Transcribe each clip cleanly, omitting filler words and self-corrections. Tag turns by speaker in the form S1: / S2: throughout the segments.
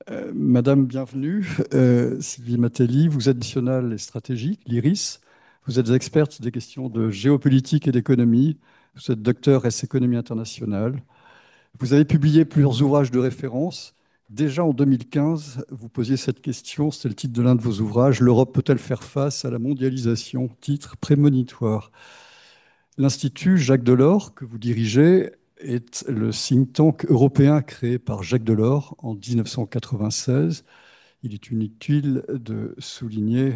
S1: Madame, bienvenue. Sylvie Matelli, vous êtes nationale et stratégique, l'IRIS. Vous êtes experte des questions de géopolitique et d'économie. Vous êtes docteur S économie internationale. Vous avez publié plusieurs ouvrages de référence. Déjà en 2015, vous posiez cette question, c'était le titre de l'un de vos ouvrages, L'Europe peut-elle faire face à la mondialisation? Titre prémonitoire. L'Institut Jacques Delors, que vous dirigez, est le think tank européen créé par Jacques Delors en 1996. Il est inutile de souligner,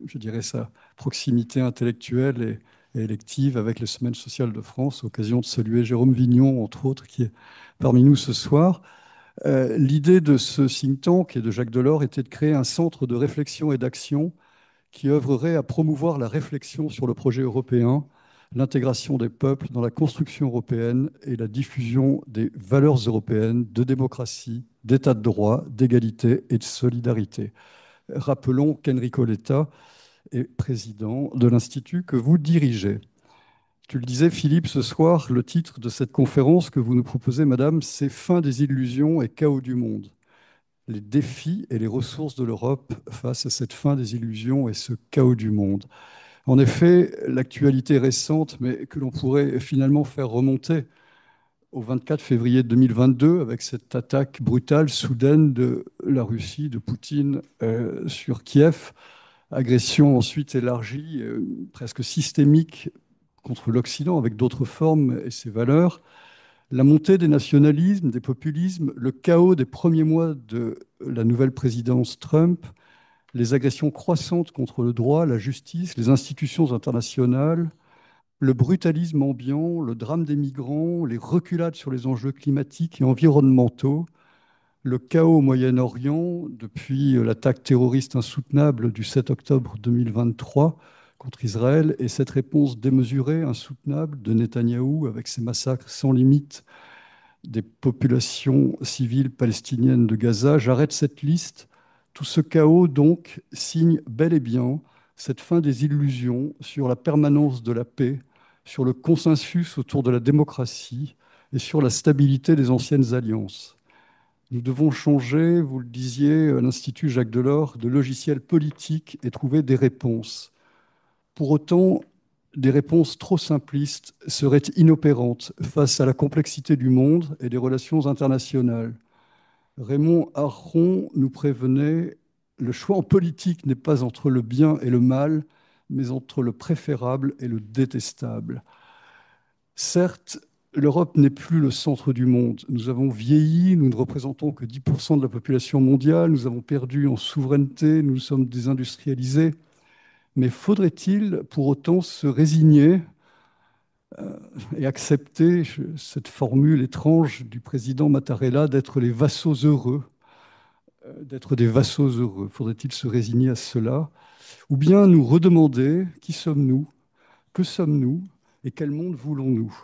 S1: je dirais, sa proximité intellectuelle et élective avec les Semaines sociales de France, occasion de saluer Jérôme Vignon, entre autres, qui est parmi nous ce soir. L'idée de ce think tank et de Jacques Delors était de créer un centre de réflexion et d'action qui œuvrerait à promouvoir la réflexion sur le projet européen, l'intégration des peuples dans la construction européenne et la diffusion des valeurs européennes de démocratie, d'état de droit, d'égalité et de solidarité. Rappelons qu'Enrico Letta est président de l'Institut que vous dirigez. Tu le disais, Philippe, ce soir, le titre de cette conférence que vous nous proposez, Madame, c'est Fin des illusions et chaos du monde. Les défis et les ressources de l'Europe face à cette fin des illusions et ce chaos du monde. En effet, l'actualité récente, mais que l'on pourrait finalement faire remonter au 24 février 2022 avec cette attaque brutale, soudaine de la Russie, de Poutine sur Kiev, agression ensuite élargie, presque systémique contre l'Occident avec d'autres formes et ses valeurs, la montée des nationalismes, des populismes, le chaos des premiers mois de la nouvelle présidence Trump, les agressions croissantes contre le droit, la justice, les institutions internationales, le brutalisme ambiant, le drame des migrants, les reculades sur les enjeux climatiques et environnementaux, le chaos au Moyen-Orient depuis l'attaque terroriste insoutenable du 7 octobre 2023 contre Israël et cette réponse démesurée, insoutenable de Netanyahou avec ses massacres sans limite des populations civiles palestiniennes de Gaza. J'arrête cette liste. Tout ce chaos, donc, signe bel et bien cette fin des illusions sur la permanence de la paix, sur le consensus autour de la démocratie et sur la stabilité des anciennes alliances. Nous devons changer, vous le disiez, à l'Institut Jacques Delors, de logiciel politique et trouver des réponses. Pour autant, des réponses trop simplistes seraient inopérantes face à la complexité du monde et des relations internationales. Raymond Aron nous prévenait, le choix en politique n'est pas entre le bien et le mal, mais entre le préférable et le détestable. Certes, l'Europe n'est plus le centre du monde. Nous avons vieilli, nous ne représentons que 10% de la population mondiale, nous avons perdu en souveraineté, nous sommes désindustrialisés. Mais faudrait-il pour autant se résigner et accepter cette formule étrange du président Mattarella d'être les vassaux heureux, d'être des vassaux heureux? Faudrait-il se résigner à cela? Ou bien nous redemander qui sommes-nous, que sommes-nous et quel monde voulons-nous?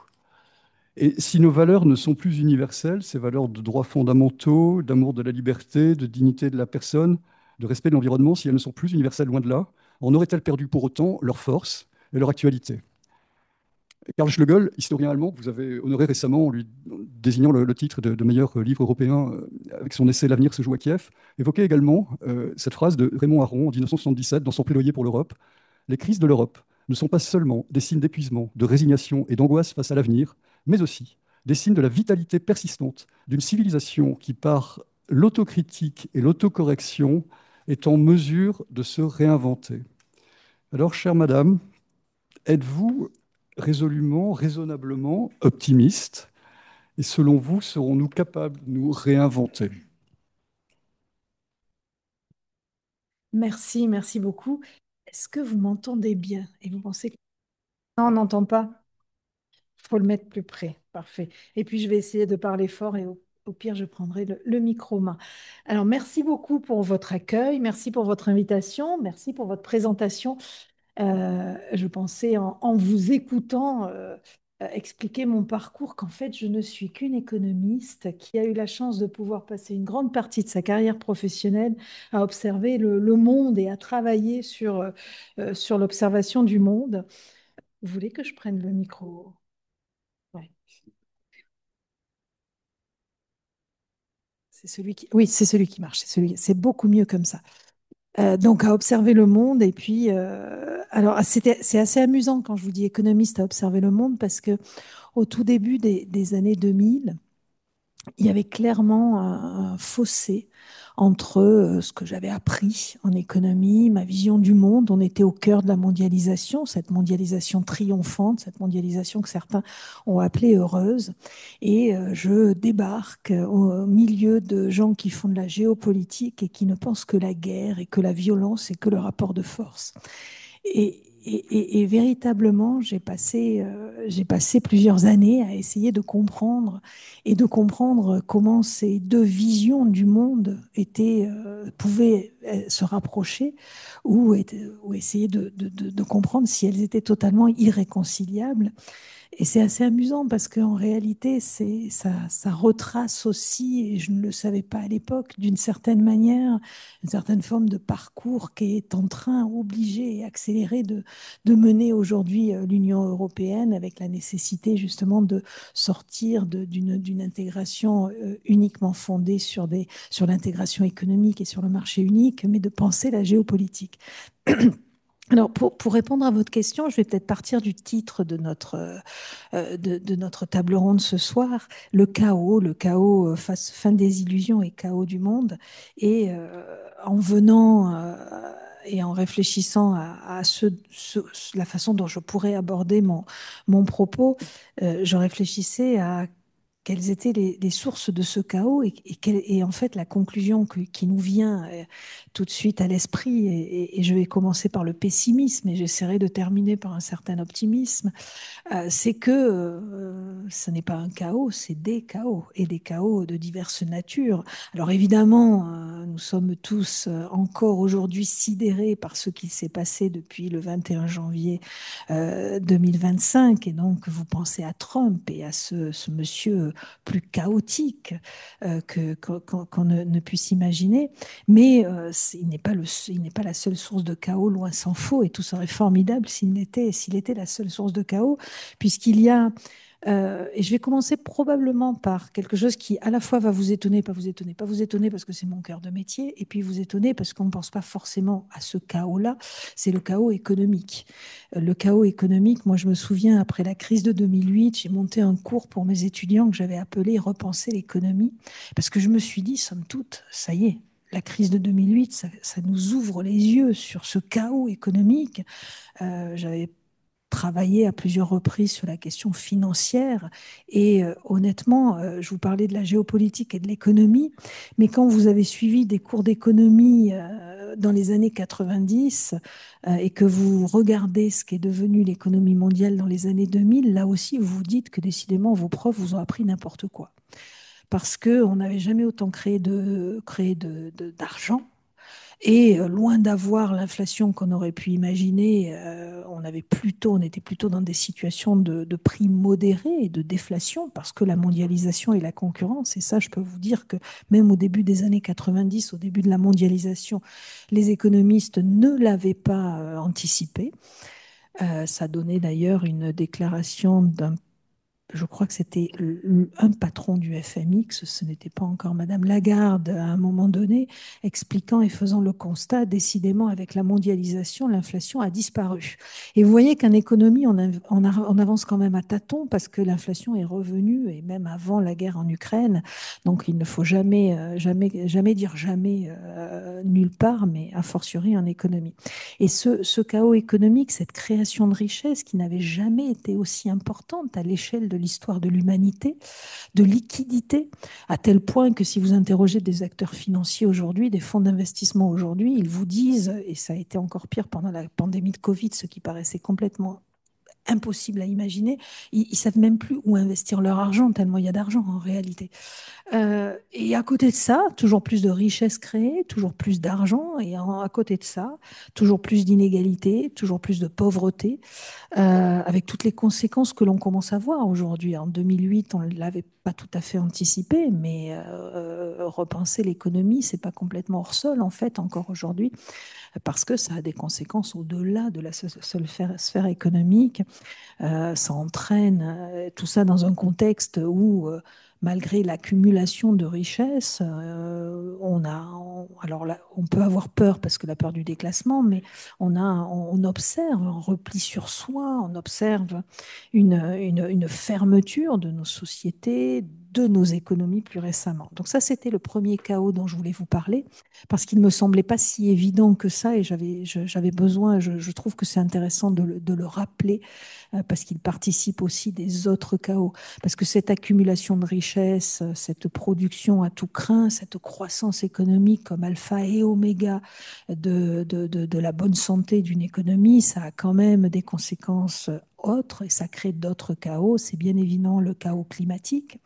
S1: Et si nos valeurs ne sont plus universelles, ces valeurs de droits fondamentaux, d'amour de la liberté, de dignité de la personne, de respect de l'environnement, si elles ne sont plus universelles, loin de là, en aurait-elles perdu pour autant leur force et leur actualité? Karl Schlegel, historien allemand, que vous avez honoré récemment en lui désignant le titre de meilleur livre européen avec son essai L'avenir se joue à Kiev, évoquait également cette phrase de Raymond Aron en 1977 dans son plaidoyer pour l'Europe. Les crises de l'Europe ne sont pas seulement des signes d'épuisement, de résignation et d'angoisse face à l'avenir, mais aussi des signes de la vitalité persistante d'une civilisation qui, par l'autocritique et l'autocorrection, est en mesure de se réinventer. Alors, chère madame, êtes-vous résolument, raisonnablement optimiste? Et selon vous, serons-nous capables de nous réinventer?
S2: Merci, merci beaucoup. Est-ce que vous m'entendez bien? Et vous pensez que... Non, on n'entend pas? Il faut le mettre plus près. Parfait. Et puis, je vais essayer de parler fort et au pire, je prendrai le micro-main. Alors, merci beaucoup pour votre accueil. Merci pour votre invitation. Merci pour votre présentation. Je pensais en vous écoutant expliquer mon parcours qu'en fait, je ne suis qu'une économiste qui a eu la chance de pouvoir passer une grande partie de sa carrière professionnelle à observer le monde et à travailler sur l'observation du monde. Vous voulez que je prenne le micro? Ouais. Oui, c'est celui qui marche. C'est beaucoup mieux comme ça. Donc, à observer le monde. Et puis, alors, c'est assez amusant quand je vous dis économiste à observer le monde parce que au tout début des années 2000, il y avait clairement un fossé entre ce que j'avais appris en économie, ma vision du monde. On était au cœur de la mondialisation, cette mondialisation triomphante, cette mondialisation que certains ont appelée heureuse. Et je débarque au milieu de gens qui font de la géopolitique et qui ne pensent que la guerre et que la violence et que le rapport de force. Et véritablement, j'ai passé plusieurs années à essayer de comprendre et de comprendre comment ces deux visions du monde pouvaient se rapprocher ou essayer de comprendre si elles étaient totalement irréconciliables. Et c'est assez amusant parce qu'en réalité, ça retrace aussi, et je ne le savais pas à l'époque, d'une certaine manière, une certaine forme de parcours qui est en train, obligé et accéléré de mener aujourd'hui l'Union européenne avec la nécessité justement de sortir d'une intégration uniquement fondée sur l'intégration économique et sur le marché unique, mais de penser la géopolitique. Alors, pour répondre à votre question, je vais peut-être partir du titre de notre table ronde ce soir, le chaos fin des illusions et chaos du monde. Et en venant et en réfléchissant à la façon dont je pourrais aborder mon propos, je réfléchissais à quelles étaient les sources de ce chaos et en fait la conclusion qui nous vient tout de suite à l'esprit, et je vais commencer par le pessimisme et j'essaierai de terminer par un certain optimisme, c'est que ce n'est pas un chaos, c'est des chaos, et des chaos de diverses natures. Alors évidemment, nous sommes tous encore aujourd'hui sidérés par ce qui s'est passé depuis le 21 janvier 2025, et donc vous pensez à Trump et à ce monsieur plus chaotique qu'on ne puisse imaginer, mais il n'est pas la seule source de chaos, loin s'en faut, et tout serait formidable s'il était la seule source de chaos puisqu'il y a, et je vais commencer probablement par quelque chose qui à la fois va vous étonner, pas vous étonner, pas vous étonner parce que c'est mon cœur de métier, et puis vous étonner parce qu'on ne pense pas forcément à ce chaos-là, c'est le chaos économique. Le chaos économique, moi je me souviens, après la crise de 2008, j'ai monté un cours pour mes étudiants que j'avais appelé Repenser l'économie, parce que je me suis dit, somme toute, ça y est. La crise de 2008, ça nous ouvre les yeux sur ce chaos économique. J'avais travaillé à plusieurs reprises sur la question financière. Et honnêtement, je vous parlais de la géopolitique et de l'économie, mais quand vous avez suivi des cours d'économie dans les années 90 et que vous regardez ce qu'est devenu l'économie mondiale dans les années 2000, là aussi, vous vous dites que décidément, vos profs vous ont appris n'importe quoi. Parce qu'on n'avait jamais autant d'argent et loin d'avoir l'inflation qu'on aurait pu imaginer, on était plutôt dans des situations de prix modérés et de déflation parce que la mondialisation et la concurrence, et ça, je peux vous dire que même au début des années 90, au début de la mondialisation, les économistes ne l'avaient pas anticipé. Ça donnait d'ailleurs une déclaration d'un je crois que c'était un patron du FMI, ce n'était pas encore Madame Lagarde à un moment donné, expliquant et faisant le constat, décidément avec la mondialisation, l'inflation a disparu. Et vous voyez qu'en économie, on avance quand même à tâtons parce que l'inflation est revenue, et même avant la guerre en Ukraine. Donc il ne faut jamais dire jamais nulle part, mais a fortiori en économie. Et ce chaos économique, cette création de richesse qui n'avait jamais été aussi importante à l'échelle de l'histoire de l'humanité, de liquidité, à tel point que si vous interrogez des acteurs financiers aujourd'hui, des fonds d'investissement aujourd'hui, ils vous disent, et ça a été encore pire pendant la pandémie de Covid, ce qui paraissait complètement impossible à imaginer, ils ne savent même plus où investir leur argent, tellement il y a d'argent en réalité. Et à côté de ça, toujours plus de richesses créées, toujours plus d'argent, et à côté de ça, toujours plus d'inégalités, toujours plus de pauvreté, avec toutes les conséquences que l'on commence à voir aujourd'hui. En 2008, on ne l'avait pas tout à fait anticipé, mais repenser l'économie, c'est pas complètement hors sol, en fait, encore aujourd'hui, parce que ça a des conséquences au-delà de la seule sphère économique. Ça entraîne tout ça dans un contexte où, malgré l'accumulation de richesses, alors là, on peut avoir peur parce que la peur du déclassement, mais on observe un repli sur soi, on observe une fermeture de nos sociétés, de nos économies plus récemment. Donc ça, c'était le premier chaos dont je voulais vous parler, parce qu'il ne me semblait pas si évident que ça, et j'avais besoin, je trouve que c'est intéressant de le rappeler parce qu'il participe aussi des autres chaos. Parce que cette accumulation de richesses, cette production à tout crin, cette croissance économique comme alpha et oméga de la bonne santé d'une économie, ça a quand même des conséquences autres et ça crée d'autres chaos. C'est bien évidemment le chaos climatique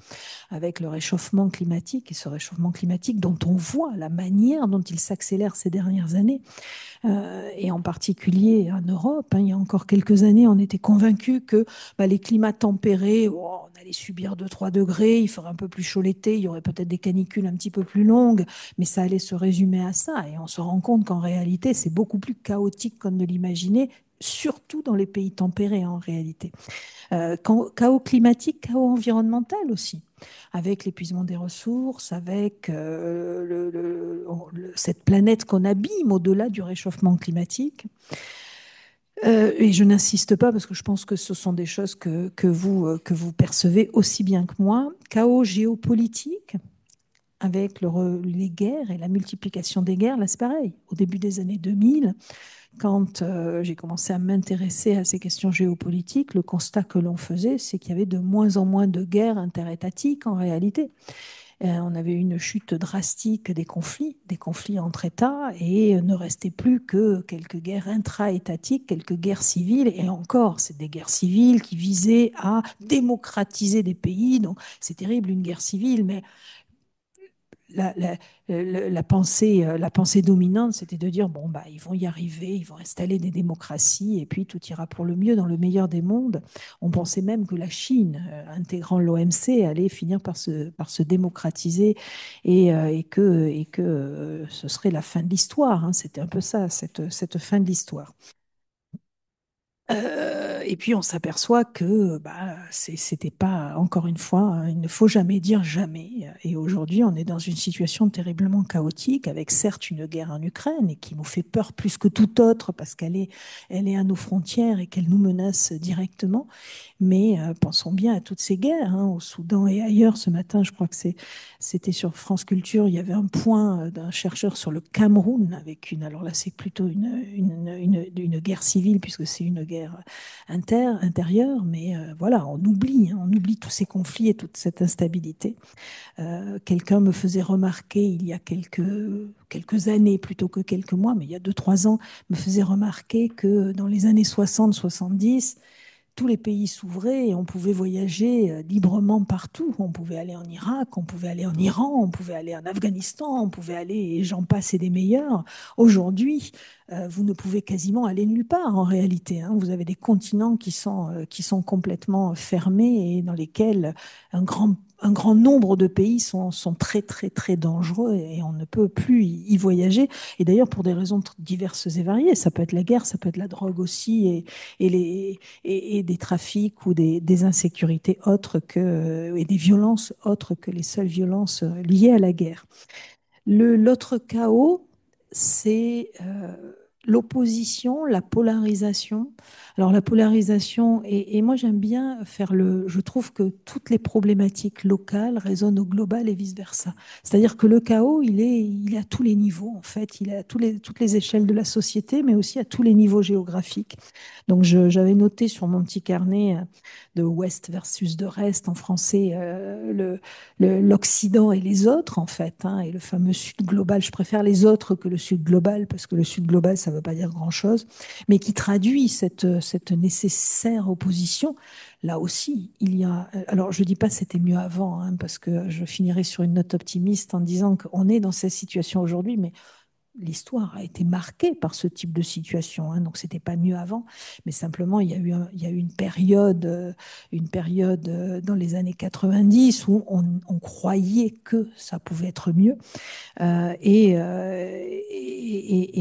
S2: avec le réchauffement climatique et ce réchauffement climatique dont on voit la manière dont il s'accélère ces dernières années et en particulier en Europe. Hein, il y a encore quelques années, on était convaincus que les climats tempérés, oh, on allait subir 2-3 degrés, il ferait un peu plus chaud l'été, il y aurait peut-être des canicules un petit peu plus longues, mais ça allait se résumer à ça. Et on se rend compte qu'en réalité, c'est beaucoup plus chaotique qu'on ne l'imaginait, surtout dans les pays tempérés en réalité. Chaos climatique, chaos environnemental aussi, avec l'épuisement des ressources, avec cette planète qu'on abîme au-delà du réchauffement climatique. Et je n'insiste pas parce que je pense que ce sont des choses que vous percevez aussi bien que moi. Chaos géopolitique, avec les guerres et la multiplication des guerres, là c'est pareil. Au début des années 2000, quand j'ai commencé à m'intéresser à ces questions géopolitiques, le constat que l'on faisait, c'est qu'il y avait de moins en moins de guerres interétatiques en réalité. On avait une chute drastique des conflits entre États, et ne restait plus que quelques guerres intra-étatiques, quelques guerres civiles, et encore, c'est des guerres civiles qui visaient à démocratiser des pays. Donc c'est terrible une guerre civile, mais la, la, la pensée dominante, c'était de dire, bon, ils vont y arriver, ils vont installer des démocraties et puis tout ira pour le mieux dans le meilleur des mondes. On pensait même que la Chine, intégrant l'OMC, allait finir par se démocratiser et que ce serait la fin de l'histoire. Hein. C'était un peu ça, cette fin de l'histoire. Et puis on s'aperçoit que c'était pas, encore une fois, hein, il ne faut jamais dire jamais. Et aujourd'hui, on est dans une situation terriblement chaotique, avec certes une guerre en Ukraine et qui nous fait peur plus que toute autre parce elle est à nos frontières et qu'elle nous menace directement. Mais pensons bien à toutes ces guerres, hein, au Soudan et ailleurs. Ce matin, je crois que c'était sur France Culture, il y avait un point d'un chercheur sur le Cameroun avec alors là, c'est plutôt une guerre civile puisque c'est une guerre intérieure, mais voilà, on oublie tous ces conflits et toute cette instabilité. Quelqu'un me faisait remarquer il y a quelques années plutôt que quelques mois, mais il y a 2-3 ans, me faisait remarquer que dans les années 60-70, tous les pays s'ouvraient et on pouvait voyager librement partout. On pouvait aller en Irak, on pouvait aller en Iran, on pouvait aller en Afghanistan, on pouvait aller, et j'en passe et des meilleurs. Aujourd'hui, vous ne pouvez quasiment aller nulle part en réalité. Hein. Vous avez des continents qui sont complètement fermés et dans lesquels un grand nombre de pays sont très, très, très dangereux et on ne peut plus y voyager. Et d'ailleurs, pour des raisons diverses et variées, ça peut être la guerre, ça peut être la drogue aussi et des trafics ou des insécurités et des violences autres que les seules violences liées à la guerre. L'autre chaos, c'est l'opposition, la polarisation. Alors la polarisation, et moi j'aime bien je trouve que toutes les problématiques locales résonnent au global et vice-versa. C'est-à-dire que le chaos, il est à tous les niveaux, en fait, il est à toutes les échelles de la société, mais aussi à tous les niveaux géographiques. Donc j'avais noté sur mon petit carnet de Ouest versus de Rest en français l'Occident et les autres, en fait, hein, et le fameux Sud global. Je préfère les autres que le Sud global, parce que le Sud global, ça ne veut pas dire grand-chose, mais qui traduit cette nécessaire opposition. Là aussi, il y a... Alors, je ne dis pas que c'était mieux avant, hein, parce que je finirai sur une note optimiste en disant qu'on est dans cette situation aujourd'hui, mais l'histoire a été marquée par ce type de situation, hein, donc c'était pas mieux avant, mais simplement il y a eu une période dans les années 90 où on croyait que ça pouvait être mieux. Et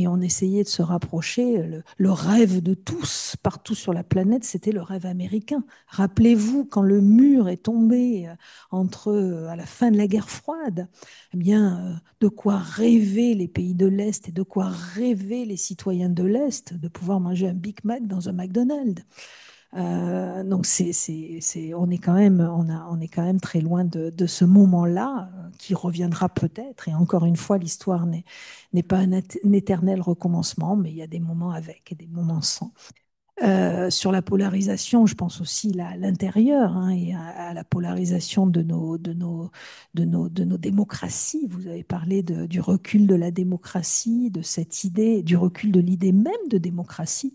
S2: on essayait de se rapprocher. Le rêve de tous, partout sur la planète, c'était le rêve américain. Rappelez-vous, quand le mur est tombé à la fin de la guerre froide, eh bien, de quoi rêver les pays de l'Est et de quoi rêver les citoyens de l'Est de pouvoir manger un Big Mac dans un McDonald's. Donc on est quand même très loin de ce moment-là qui reviendra peut-être. Et encore une fois, l'histoire n'est pas un éternel recommencement, mais il y a des moments avec et des moments sans. Sur la polarisation, je pense aussi à l'intérieur, hein, et à la polarisation de nos démocraties. Vous avez parlé du recul de la démocratie, de cette idée, du recul de l'idée même de démocratie.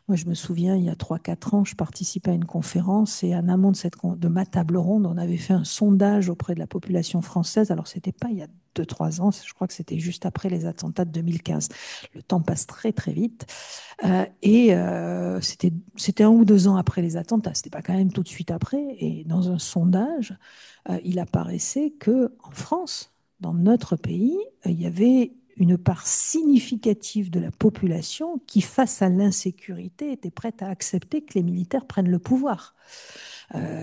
S2: Moi, je me souviens, il y a 3 4 ans, je participais à une conférence et en amont de ma table ronde, on avait fait un sondage auprès de la population française. Alors, c'était pas il y a 2 3 ans, je crois que c'était juste après les attentats de 2015. Le temps passe très, très vite. C'était 1 ou 2 ans après les attentats, c'était pas quand même tout de suite après. Et dans un sondage, il apparaissait que en France, dans notre pays, il y avait une part significative de la population qui, face à l'insécurité, était prête à accepter que les militaires prennent le pouvoir.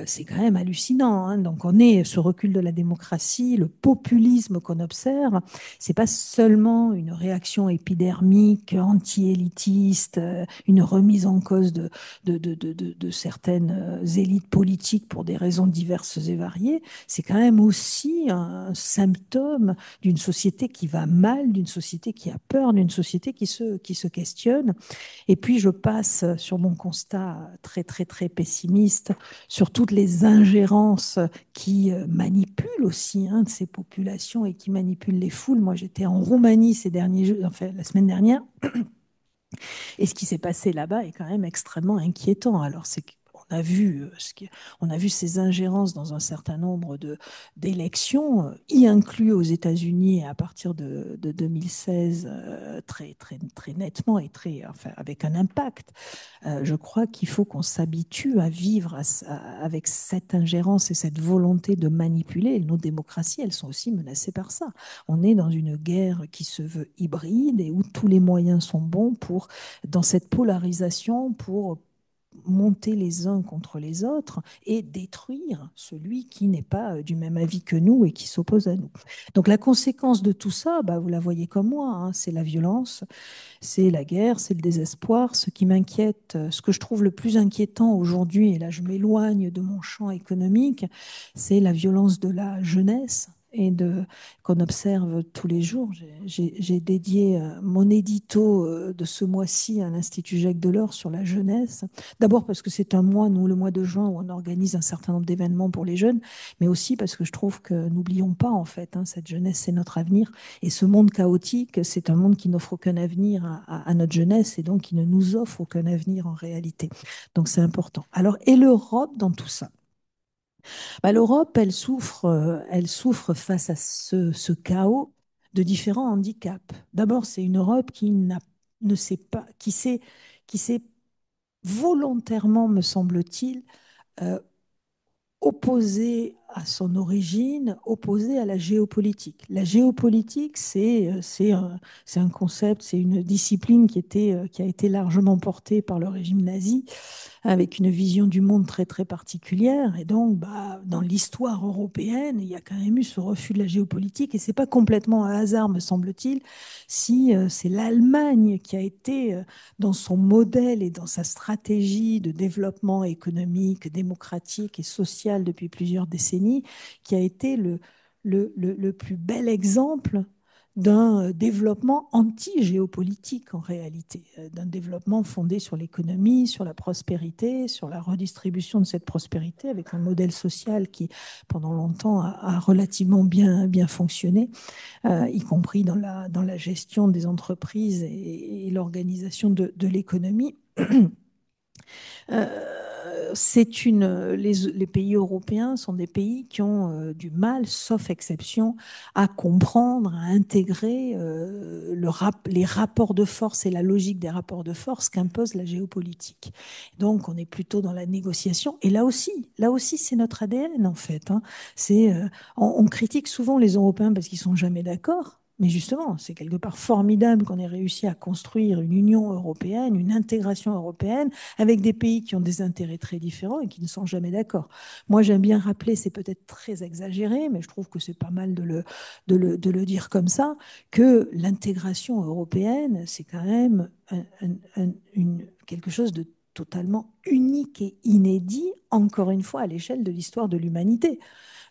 S2: C'est quand même hallucinant, hein. Donc on est ce recul de la démocratie, le populisme qu'on observe, c'est pas seulement une réaction épidermique, anti-élitiste, une remise en cause de certaines élites politiques pour des raisons diverses et variées, c'est quand même aussi un symptôme d'une société qui va mal, d'une société qui a peur, d'une société qui se questionne. Et puis, je passe sur mon constat très, très, très pessimiste sur toutes les ingérences qui manipulent aussi, hein, de ces populations et qui manipulent les foules. Moi, j'étais en Roumanie ces derniers jours, enfin, la semaine dernière, et ce qui s'est passé là-bas est quand même extrêmement inquiétant. Alors, c'est on a vu, on a vu ces ingérences dans un certain nombre d'élections, y inclus aux États-Unis à partir de 2016, très, très, très nettement et très, enfin, avec un impact. Je crois qu'il faut qu'on s'habitue à vivre avec cette ingérence et cette volonté de manipuler. Et nos démocraties, elles sont aussi menacées par ça. On est dans une guerre qui se veut hybride et où tous les moyens sont bons pour, dans cette polarisation, pour monter les uns contre les autres et détruire celui qui n'est pas du même avis que nous et qui s'oppose à nous. Donc la conséquence de tout ça, bah, vous la voyez comme moi, hein, c'est la violence, c'est la guerre, c'est le désespoir. Ce qui m'inquiète, ce que je trouve le plus inquiétant aujourd'hui, et là je m'éloigne de mon champ économique, c'est la violence de la jeunesse et qu'on observe tous les jours. J'ai dédié mon édito de ce mois-ci à l'Institut Jacques Delors sur la jeunesse. D'abord parce que c'est un mois, nous, le mois de juin, où on organise un certain nombre d'événements pour les jeunes, mais aussi parce que je trouve que n'oublions pas, en fait, hein, cette jeunesse, c'est notre avenir. Et ce monde chaotique, c'est un monde qui n'offre aucun avenir à notre jeunesse et donc qui ne nous offre aucun avenir en réalité. Donc c'est important. Alors, et l'Europe dans tout ça? Bah, l'Europe, elle souffre face à ce chaos de différents handicaps. D'abord, c'est une Europe ne sait pas, qui s'est volontairement, me semble-t-il, euh, opposé à son origine, opposé à la géopolitique. La géopolitique, c'est un concept, c'est une discipline qui a été largement portée par le régime nazi avec une vision du monde très très particulière. Et donc, bah, dans l'histoire européenne, il y a quand même eu ce refus de la géopolitique. Et c'est pas complètement un hasard, me semble-t-il, si c'est l'Allemagne qui a été, dans son modèle et dans sa stratégie de développement économique, démocratique et social depuis plusieurs décennies, qui a été le plus bel exemple d'un développement anti-géopolitique en réalité, d'un développement fondé sur l'économie, sur la prospérité, sur la redistribution de cette prospérité avec un modèle social qui, pendant longtemps, a relativement bien fonctionné, y compris dans la gestion des entreprises et l'organisation de l'économie. les pays européens sont des pays qui ont du mal, sauf exception, à comprendre, à intégrer les rapports de force et la logique des rapports de force qu'impose la géopolitique. Donc, on est plutôt dans la négociation. Et là aussi, c'est notre ADN en fait, hein. On critique souvent les Européens parce qu'ils sont jamais d'accord. Mais justement, c'est quelque part formidable qu'on ait réussi à construire une Union européenne, une intégration européenne avec des pays qui ont des intérêts très différents et qui ne sont jamais d'accord. Moi, j'aime bien rappeler, c'est peut-être très exagéré, mais je trouve que c'est pas mal de le dire comme ça, que l'intégration européenne, c'est quand même quelque chose de totalement unique et inédit, encore une fois, à l'échelle de l'histoire de l'humanité.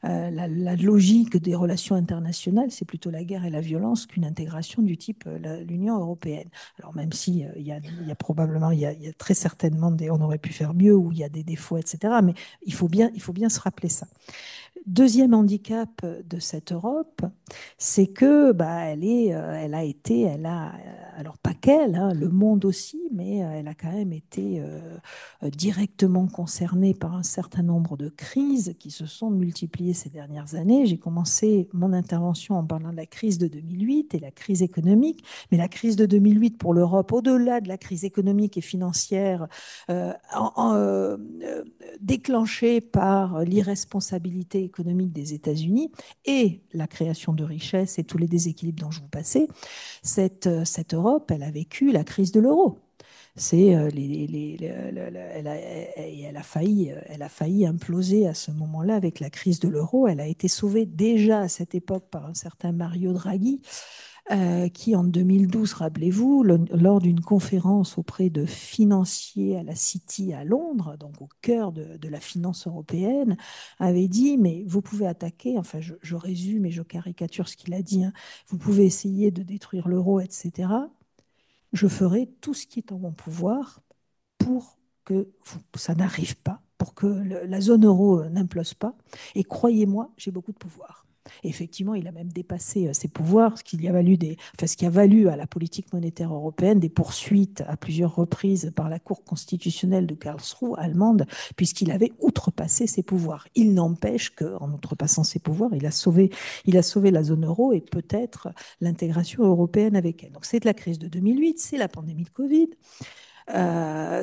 S2: La logique des relations internationales, c'est plutôt la guerre et la violence qu'une intégration du type l'Union européenne. Alors même si il y a probablement, il y a très certainement on aurait pu faire mieux ou il y a des défauts, etc. Mais il faut bien se rappeler ça. Deuxième handicap de cette Europe, c'est que bah, elle a été, alors pas qu'elle, hein, le monde aussi, mais elle a quand même été directement concernée par un certain nombre de crises qui se sont multipliées ces dernières années. J'ai commencé mon intervention en parlant de la crise de 2008 et la crise économique, mais la crise de 2008 pour l'Europe, au-delà de la crise économique et financière, déclenchée par l'irresponsabilité économique des États-Unis et la création de richesses et tous les déséquilibres dont je vous passais, cette Europe, elle a vécu la crise de l'euro. C'est elle a failli imploser à ce moment-là avec la crise de l'euro. Elle a été sauvée déjà à cette époque par un certain Mario Draghi, qui en 2012, rappelez-vous, lors d'une conférence auprès de financiers à la City à Londres, donc au cœur de la finance européenne, avait dit, mais vous pouvez attaquer, enfin je résume et je caricature ce qu'il a dit, hein, vous pouvez essayer de détruire l'euro, etc. Je ferai tout ce qui est en mon pouvoir pour que ça n'arrive pas, pour que la zone euro n'implose pas. Et croyez-moi, j'ai beaucoup de pouvoir. Et effectivement, il a même dépassé ses pouvoirs, ce qui a valu à la politique monétaire européenne des poursuites à plusieurs reprises par la Cour constitutionnelle de Karlsruhe allemande, puisqu'il avait outrepassé ses pouvoirs. Il n'empêche qu'en outrepassant ses pouvoirs, il a sauvé la zone euro et peut-être l'intégration européenne avec elle. Donc c'est la crise de 2008, c'est la pandémie de Covid,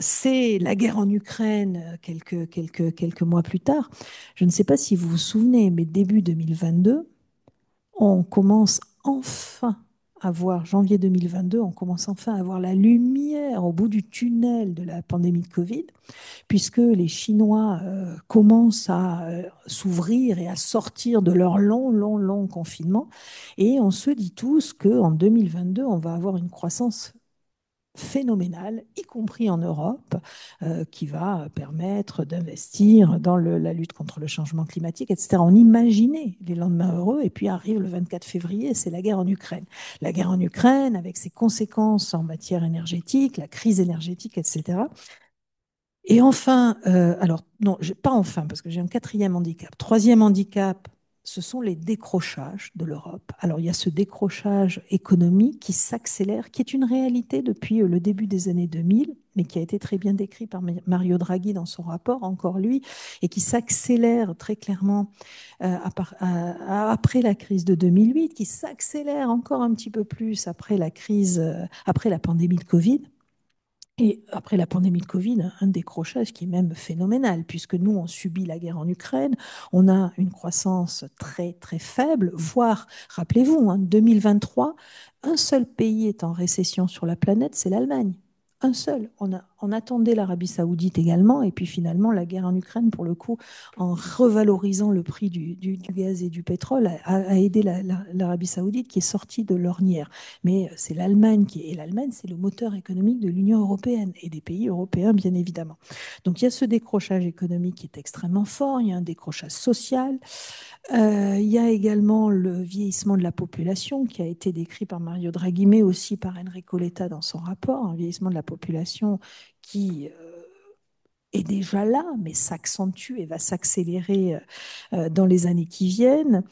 S2: c'est la guerre en Ukraine quelques mois plus tard. Je ne sais pas si vous vous souvenez, mais début 2022, on commence enfin à voir, janvier 2022, on commence enfin à voir la lumière au bout du tunnel de la pandémie de Covid, puisque les Chinois commencent à s'ouvrir et à sortir de leur long confinement. Et on se dit tous qu'en 2022, on va avoir une croissance phénoménale, y compris en Europe, qui va permettre d'investir dans la lutte contre le changement climatique, etc. On imaginait les lendemains heureux, et puis arrive le 24 février, c'est la guerre en Ukraine. La guerre en Ukraine, avec ses conséquences en matière énergétique, la crise énergétique, etc. Et enfin, alors non, pas enfin, parce que j'ai un quatrième handicap. Troisième handicap, ce sont les décrochages de l'Europe. Alors il y a ce décrochage économique qui s'accélère, qui est une réalité depuis le début des années 2000, mais qui a été très bien décrit par Mario Draghi dans son rapport, encore lui, et qui s'accélère très clairement après la crise de 2008, qui s'accélère encore un petit peu plus après la crise, après la pandémie de Covid. Et après la pandémie de Covid, un décrochage qui est même phénoménal, puisque nous, on subit la guerre en Ukraine, on a une croissance très faible, voire, rappelez-vous, en 2023, un seul pays est en récession sur la planète, c'est l'Allemagne. Un seul. On attendait l'Arabie saoudite également, et puis finalement, la guerre en Ukraine, pour le coup, en revalorisant le prix du gaz et du pétrole, a aidé l'Arabie saoudite qui est sortie de l'ornière. Mais c'est l'Allemagne, c'est le moteur économique de l'Union européenne et des pays européens, bien évidemment. Donc il y a ce décrochage économique qui est extrêmement fort, il y a un décrochage social, il y a également le vieillissement de la population qui a été décrit par Mario Draghi, mais aussi par Enrico Letta dans son rapport, un vieillissement de la population qui est déjà là, mais s'accentue et va s'accélérer dans les années qui viennent.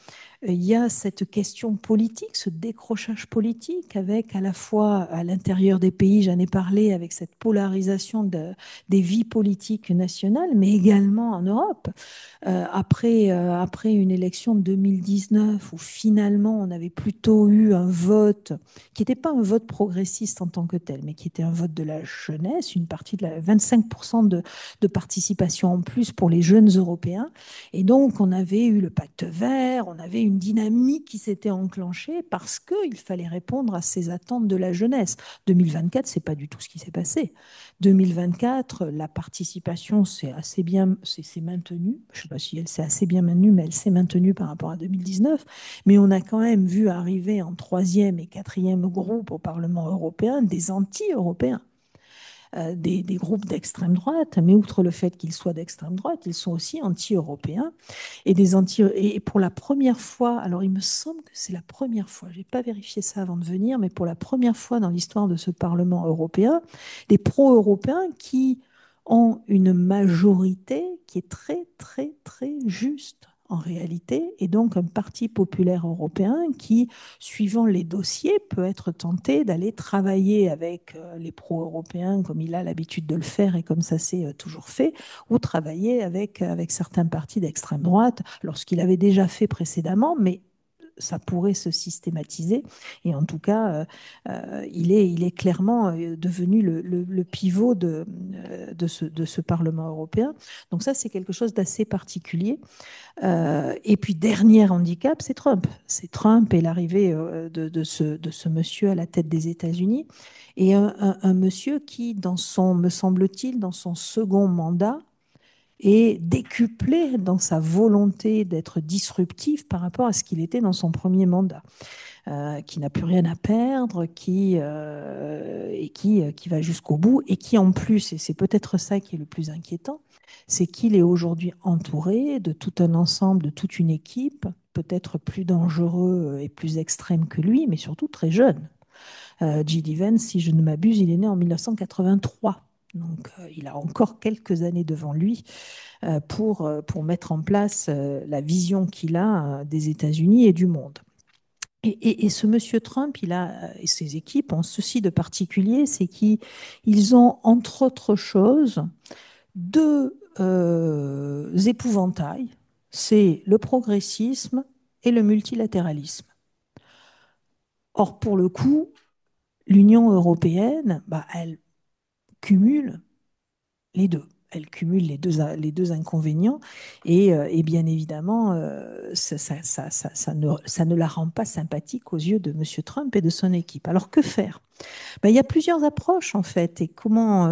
S2: il y a cette question politique, ce décrochage politique avec à la fois à l'intérieur des pays, j'en ai parlé, avec cette polarisation des vies politiques nationales, mais également en Europe. Après une élection de 2019 où finalement on avait plutôt eu un vote qui n'était pas un vote progressiste en tant que tel, mais qui était un vote de la jeunesse, une partie de la 25% de participation en plus pour les jeunes Européens. Et donc on avait eu le pacte vert, on avait une dynamique qui s'était enclenchée parce qu'il fallait répondre à ces attentes de la jeunesse. 2024, c'est pas du tout ce qui s'est passé. 2024, la participation s'est assez bien, s'est maintenue. Je ne sais pas si elle s'est assez bien maintenue, mais elle s'est maintenue par rapport à 2019. Mais on a quand même vu arriver en troisième et quatrième groupe au Parlement européen des anti-européens. Des groupes d'extrême droite, mais outre le fait qu'ils soient d'extrême droite, ils sont aussi anti-européens et pour la première fois, alors il me semble que c'est la première fois, je n'ai pas vérifié ça avant de venir, mais pour la première fois dans l'histoire de ce Parlement européen, des pro-européens qui ont une majorité qui est très, très, très juste en réalité, et donc un parti populaire européen qui, suivant les dossiers, peut être tenté d'aller travailler avec les pro-européens comme il a l'habitude de le faire et comme ça s'est toujours fait, ou travailler avec certains partis d'extrême droite, lorsqu'il avait déjà fait précédemment, mais ça pourrait se systématiser. Et en tout cas, il est clairement devenu le pivot de ce Parlement européen. Donc ça, c'est quelque chose d'assez particulier. Et puis, dernier handicap, c'est Trump. C'est Trump et l'arrivée de ce monsieur à la tête des États-Unis. Et un monsieur qui, me semble-t-il, dans son second mandat, est décuplé dans sa volonté d'être disruptif par rapport à ce qu'il était dans son premier mandat, qui n'a plus rien à perdre, qui va jusqu'au bout, et qui en plus, et c'est peut-être ça qui est le plus inquiétant, c'est qu'il est aujourd'hui entouré de tout un ensemble, de toute une équipe, peut-être plus dangereux et plus extrême que lui, mais surtout très jeune. J.D. Vance, si je ne m'abuse, il est né en 1983. Donc, il a encore quelques années devant lui pour mettre en place la vision qu'il a des États-Unis et du monde. Et ce monsieur Trump, et ses équipes ont ceci de particulier, c'est qu'ils ont, entre autres choses, deux épouvantails, c'est le progressisme et le multilatéralisme. Or, pour le coup, l'Union européenne, bah, elle cumule les deux. Elle cumule les deux inconvénients et bien évidemment, ça ne la rend pas sympathique aux yeux de M. Trump et de son équipe. Alors que faire? Ben, il y a plusieurs approches en fait et comment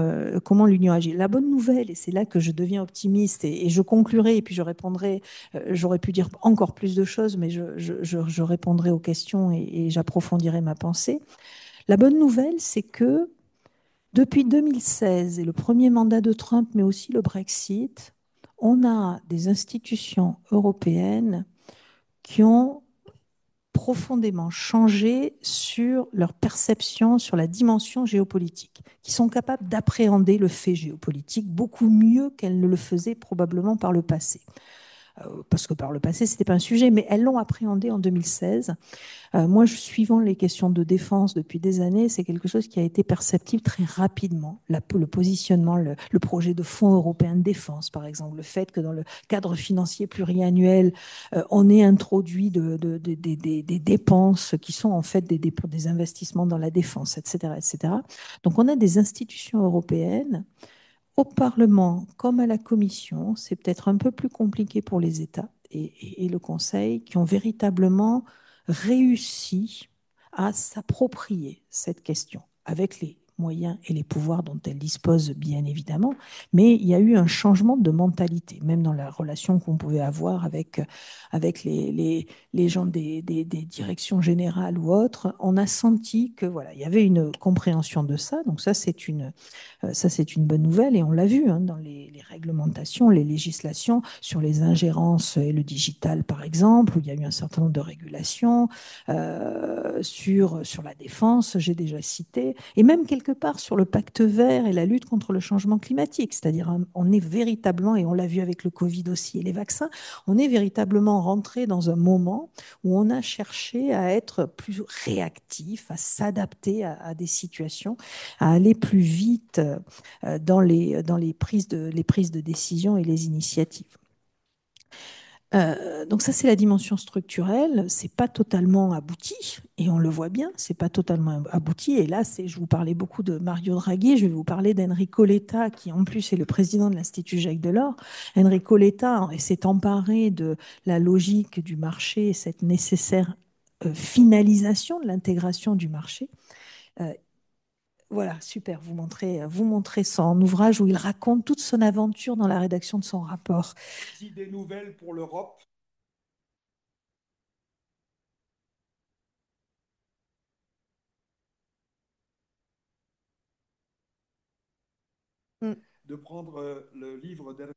S2: l'Union agit. La bonne nouvelle, et c'est là que je deviens optimiste et je conclurai et puis je répondrai, j'aurais pu dire encore plus de choses, mais je répondrai aux questions et j'approfondirai ma pensée. La bonne nouvelle, c'est que depuis 2016 et le premier mandat de Trump, mais aussi le Brexit, on a des institutions européennes qui ont profondément changé sur leur perception, sur la dimension géopolitique, qui sont capables d'appréhender le fait géopolitique beaucoup mieux qu'elles ne le faisaient probablement par le passé. Parce que par le passé, ce n'était pas un sujet, mais elles l'ont appréhendé en 2016. Moi, suivant les questions de défense depuis des années, c'est quelque chose qui a été perceptible très rapidement. Le positionnement, le projet de fonds européen de défense, par exemple, le fait que dans le cadre financier pluriannuel, on ait introduit des dépenses qui sont en fait des investissements dans la défense, etc., etc. Donc, on a des institutions européennes au Parlement comme à la Commission, c'est peut-être un peu plus compliqué pour les États et le Conseil, qui ont véritablement réussi à s'approprier cette question avec les moyens et les pouvoirs dont elles disposent, bien évidemment, mais il y a eu un changement de mentalité, même dans la relation qu'on pouvait avoir avec les gens des directions générales ou autres. On a senti que voilà, il y avait une compréhension de ça, donc ça, c'est une bonne nouvelle et on l'a vu dans les réglementations, les législations sur les ingérences et le digital, par exemple, où il y a eu un certain nombre de régulations sur la défense, j'ai déjà cité, et même quelques quelque part sur le pacte vert et la lutte contre le changement climatique. C'est-à-dire, on est véritablement, et on l'a vu avec le Covid aussi et les vaccins, on est véritablement rentré dans un moment où on a cherché à être plus réactif, à s'adapter à des situations, à aller plus vite dans les prises de décision et les initiatives. Donc ça, c'est la dimension structurelle. C'est pas totalement abouti, et on le voit bien, c'est pas totalement abouti. Et là, je vous parlais beaucoup de Mario Draghi, je vais vous parler d'Enrico Letta, qui en plus est le président de l'Institut Jacques Delors. Enrico Letta s'est emparé de la logique du marché, cette nécessaire finalisation de l'intégration du marché. Euh, voilà, super. Vous montrez son ouvrage où il raconte toute son aventure dans la rédaction de son rapport.
S1: Idées nouvelles pour l'Europe.
S2: Mm.
S1: De prendre le livre d'Hervé.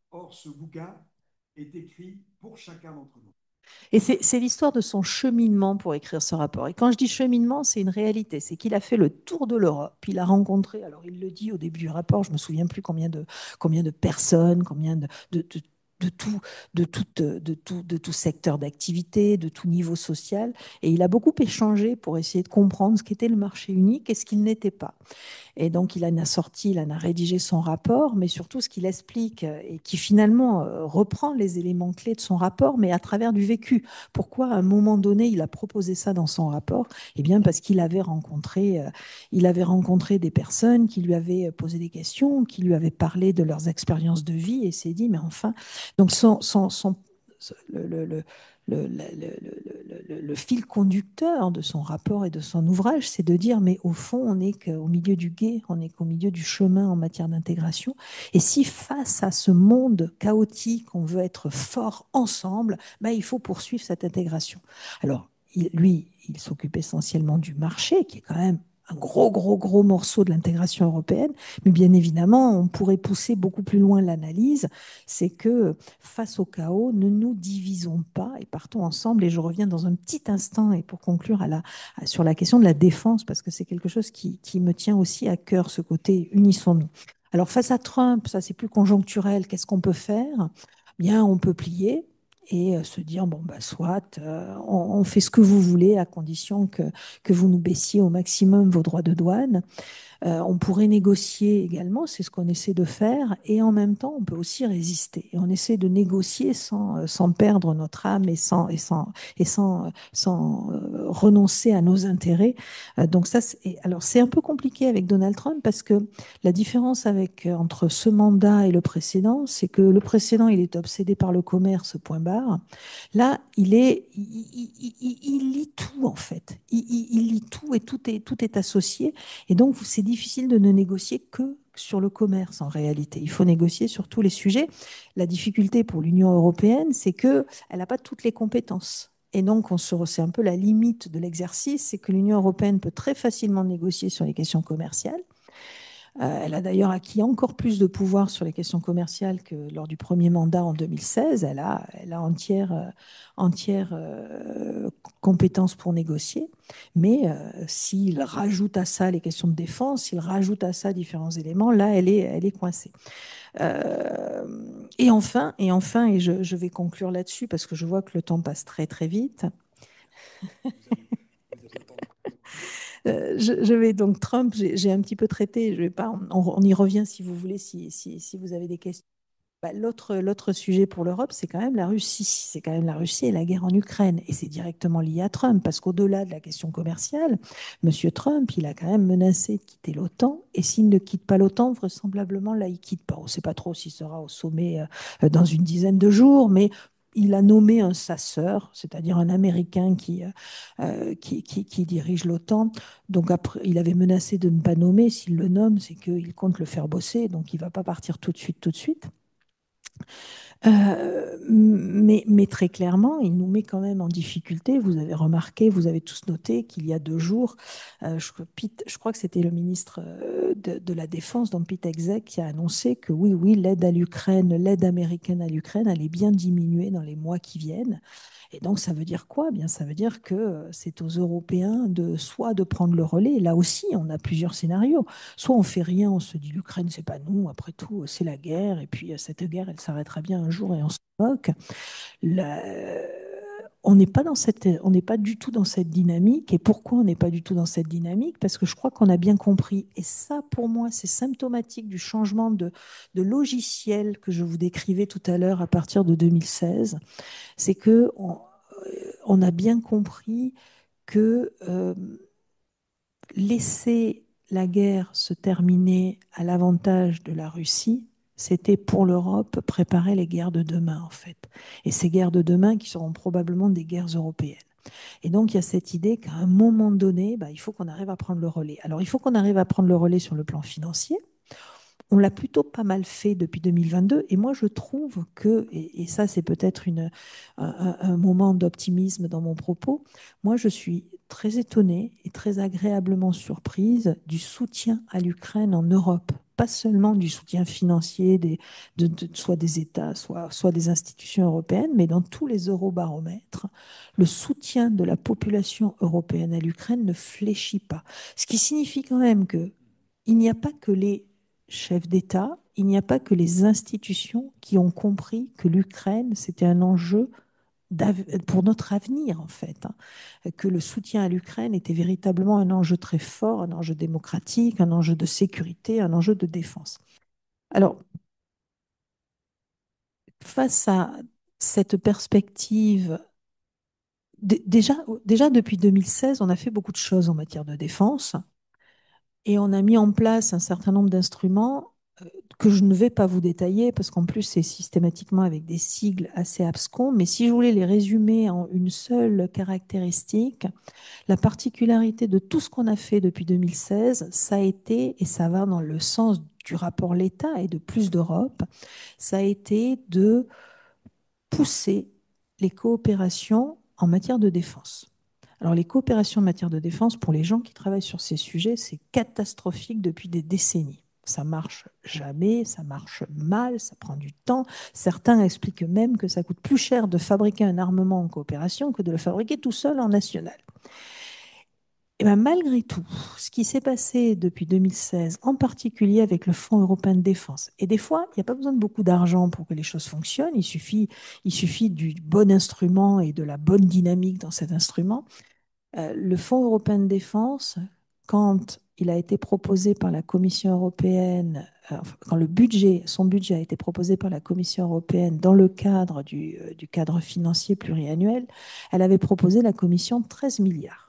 S1: Or, ce bouquin est écrit pour chacun d'entre nous.
S2: Et c'est l'histoire de son cheminement pour écrire ce rapport. Et quand je dis cheminement, c'est une réalité. C'est qu'il a fait le tour de l'Europe. Il a rencontré, alors il le dit au début du rapport, je ne me souviens plus combien de personnes, combien de tout, de tout secteur d'activité, de tout niveau social. Et il a beaucoup échangé pour essayer de comprendre ce qu'était le marché unique et ce qu'il n'était pas. Et donc, il en a sorti, il en a rédigé son rapport, mais surtout ce qu'il explique et qui finalement reprend les éléments clés de son rapport, mais à travers du vécu. Pourquoi à un moment donné, il a proposé ça dans son rapport? Eh bien, parce il avait rencontré des personnes qui lui avaient posé des questions, qui lui avaient parlé de leurs expériences de vie et s'est dit, mais enfin, donc le, le fil conducteur de son rapport et de son ouvrage, c'est de dire, mais au fond, on n'est qu'au milieu du gué, on n'est qu'au milieu du chemin en matière d'intégration. Et si face à ce monde chaotique, on veut être fort ensemble, ben, il faut poursuivre cette intégration. Alors, lui, il s'occupe essentiellement du marché, qui est quand même un gros morceau de l'intégration européenne. Mais bien évidemment, on pourrait pousser beaucoup plus loin l'analyse. C'est que face au chaos, ne nous divisons pas et partons ensemble. Et je reviens dans un petit instant et pour conclure sur la question de la défense, parce que c'est quelque chose qui me tient aussi à cœur, ce côté unissons-nous. Alors face à Trump, ça c'est plus conjoncturel, qu'est-ce qu'on peut faire? Bien, on peut plier et se dire, bon, bah, soit, on fait ce que vous voulez à condition que vous nous baissiez au maximum vos droits de douane. On pourrait négocier également, c'est ce qu'on essaie de faire, et en même temps, on peut aussi résister. Et on essaie de négocier sans perdre notre âme sans renoncer à nos intérêts. Donc ça, alors c'est un peu compliqué avec Donald Trump parce que la différence entre ce mandat et le précédent, c'est que le précédent, il est obsédé par le commerce, point barre. Là, il lit tout en fait. Il lit tout et tout est associé. Et donc, c'est difficile de ne négocier que sur le commerce en réalité. Il faut négocier sur tous les sujets. La difficulté pour l'Union européenne, c'est qu'elle n'a pas toutes les compétences. Et donc, c'est un peu la limite de l'exercice, c'est que l'Union européenne peut très facilement négocier sur les questions commerciales. Elle a d'ailleurs acquis encore plus de pouvoir sur les questions commerciales que lors du premier mandat en 2016. Elle a entière compétence pour négocier. Mais s'il rajoute à ça les questions de défense, s'il rajoute à ça différents éléments, là, elle est coincée. Et je vais conclure là-dessus parce que je vois que le temps passe très vite. Je vais donc Trump, j'ai un petit peu traité, je vais pas, on y revient si vous voulez, si vous avez des questions. Bah, l'autre sujet pour l'Europe, c'est quand même la Russie. C'est quand même la Russie et la guerre en Ukraine. Et c'est directement lié à Trump, parce qu'au-delà de la question commerciale, M. Trump, il a quand même menacé de quitter l'OTAN. Et s'il ne quitte pas l'OTAN, vraisemblablement, là, il quitte pas. On ne sait pas trop s'il sera au sommet dans une dizaine de jours, mais il a nommé un sasseur, c'est-à-dire un Américain qui dirige l'OTAN. Donc après, il avait menacé de ne pas nommer. S'il le nomme, c'est qu'il compte le faire bosser, donc il ne va pas partir tout de suite. Mais très clairement, il nous met quand même en difficulté. Vous avez remarqué, vous avez tous noté qu'il y a 2 jours, je crois que c'était le ministre de la Défense, donc Pete Hegseth, qui a annoncé que oui, oui, l'aide à l'Ukraine, l'aide américaine à l'Ukraine allait bien diminuer dans les mois qui viennent. Et donc, ça veut dire quoi? Eh bien, ça veut dire que c'est aux Européens de soit de prendre le relais. Là aussi, on a plusieurs scénarios. Soit on fait rien, on se dit l'Ukraine, c'est pas nous, après tout, c'est la guerre, et puis cette guerre, elle s'arrêtera bien un jour et on se moque. La- On n'est pas on n'est pas du tout dans cette dynamique. Et pourquoi on n'est pas du tout dans cette dynamique? Parce que je crois qu'on a bien compris. Et ça, pour moi, c'est symptomatique du changement de logiciel que je vous décrivais tout à l'heure à partir de 2016. C'est que on a bien compris que laisser la guerre se terminer à l'avantage de la Russie, c'était pour l'Europe préparer les guerres de demain, en fait. Et ces guerres de demain qui seront probablement des guerres européennes. Et donc, il y a cette idée qu'à un moment donné, bah, il faut qu'on arrive à prendre le relais. Alors, il faut qu'on arrive à prendre le relais sur le plan financier. On l'a plutôt pas mal fait depuis 2022. Et moi, je trouve que, et ça, c'est peut-être un moment d'optimisme dans mon propos, moi, je suis très étonnée et très agréablement surprise du soutien à l'Ukraine en Europe. Pas seulement du soutien financier soit des États, soit des institutions européennes, mais dans tous les eurobaromètres, le soutien de la population européenne à l'Ukraine ne fléchit pas. Ce qui signifie quand même que il n'y a pas que les chefs d'État, il n'y a pas que les institutions qui ont compris que l'Ukraine, c'était un enjeu pour notre avenir, en fait, hein, que le soutien à l'Ukraine était véritablement un enjeu très fort, un enjeu démocratique, un enjeu de sécurité, un enjeu de défense. Alors, face à cette perspective, déjà depuis 2016, on a fait beaucoup de choses en matière de défense et on a mis en place un certain nombre d'instruments que je ne vais pas vous détailler parce qu'en plus c'est systématiquement avec des sigles assez abscons, mais si je voulais les résumer en une seule caractéristique, la particularité de tout ce qu'on a fait depuis 2016, ça a été, et ça va dans le sens du rapport l'État et de plus d'Europe, ça a été de pousser les coopérations en matière de défense. Alors les coopérations en matière de défense, pour les gens qui travaillent sur ces sujets, c'est catastrophique depuis des décennies. Ça marche jamais, ça marche mal, ça prend du temps. Certains expliquent même que ça coûte plus cher de fabriquer un armement en coopération que de le fabriquer tout seul en national. Et bien, malgré tout, ce qui s'est passé depuis 2016, en particulier avec le Fonds européen de défense, et des fois, il n'y a pas besoin de beaucoup d'argent pour que les choses fonctionnent, il suffit du bon instrument et de la bonne dynamique dans cet instrument. Le Fonds européen de défense, quand il a été proposé par la Commission européenne, quand son budget a été proposé par la Commission européenne dans le cadre du cadre financier pluriannuel, elle avait proposé la Commission 13 milliards.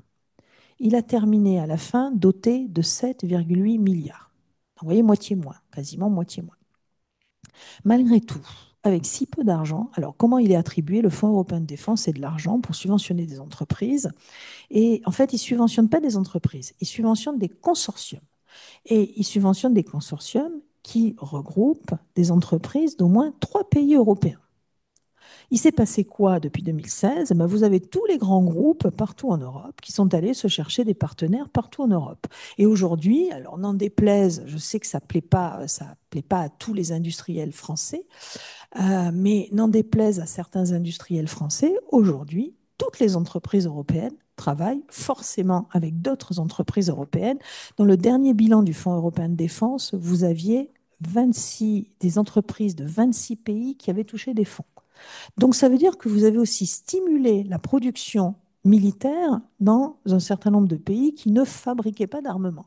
S2: Il a terminé à la fin doté de 7,8 milliards. Vous voyez, moitié moins, quasiment moitié moins. Malgré tout, avec si peu d'argent, alors comment il est attribué? Le Fonds européen de défense, c'est de l'argent pour subventionner des entreprises. Et en fait, il ne subventionne pas des entreprises, il subventionne des consortiums. Et il subventionne des consortiums qui regroupent des entreprises d'au moins 3 pays européens. Il s'est passé quoi depuis 2016? Ben, vous avez tous les grands groupes partout en Europe qui sont allés se chercher des partenaires partout en Europe. Et aujourd'hui, alors n'en déplaise, je sais que ça plaît pas à tous les industriels français, mais n'en déplaise à certains industriels français, aujourd'hui, toutes les entreprises européennes travaillent forcément avec d'autres entreprises européennes. Dans le dernier bilan du Fonds européen de défense, vous aviez 26, des entreprises de 26 pays qui avaient touché des fonds. Donc ça veut dire que vous avez aussi stimulé la production militaire dans un certain nombre de pays qui ne fabriquaient pas d'armement.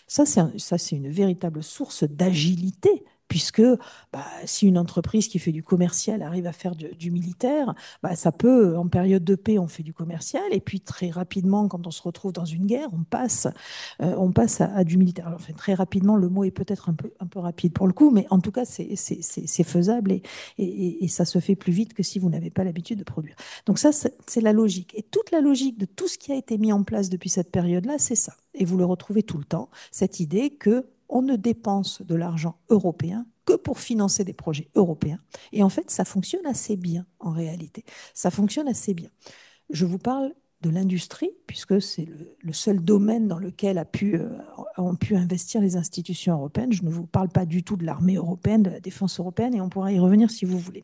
S2: Ça, c'est une véritable source d'agilité, puisque si une entreprise qui fait du commercial arrive à faire du militaire, ça peut, en période de paix, on fait du commercial, et puis très rapidement, quand on se retrouve dans une guerre, on passe à du militaire. Alors, enfin, très rapidement, le mot est peut-être un peu rapide pour le coup, mais en tout cas, c'est faisable et ça se fait plus vite que si vous n'avez pas l'habitude de produire. Donc ça, c'est la logique. Et toute la logique de tout ce qui a été mis en place depuis cette période-là, c'est ça. Et vous le retrouvez tout le temps, cette idée que on ne dépense de l'argent européen que pour financer des projets européens. Et en fait, ça fonctionne assez bien en réalité. Ça fonctionne assez bien. Je vous parle de l'industrie, puisque c'est le seul domaine dans lequel ont pu investir les institutions européennes. Je ne vous parle pas du tout de l'armée européenne, de la défense européenne, et on pourra y revenir si vous voulez.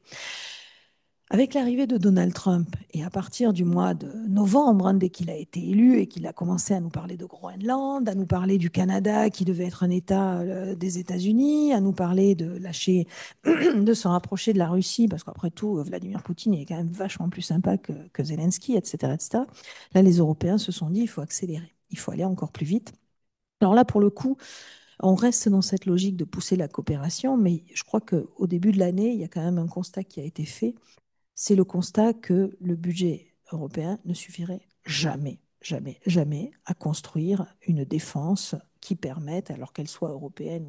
S2: Avec l'arrivée de Donald Trump, et à partir du mois de novembre, dès qu'il a été élu et qu'il a commencé à nous parler de Groenland, à nous parler du Canada qui devait être un État des États-Unis, à nous parler de lâcher, de se rapprocher de la Russie, parce qu'après tout, Vladimir Poutine est quand même vachement plus sympa que Zelensky, etc., etc. Là, les Européens se sont dit, il faut accélérer, il faut aller encore plus vite. Alors là, pour le coup, on reste dans cette logique de pousser la coopération, mais je crois qu'au début de l'année, il y a quand même un constat qui a été fait, c'est le constat que le budget européen ne suffirait jamais, jamais, jamais à construire une défense qui permette, alors qu'elle soit européenne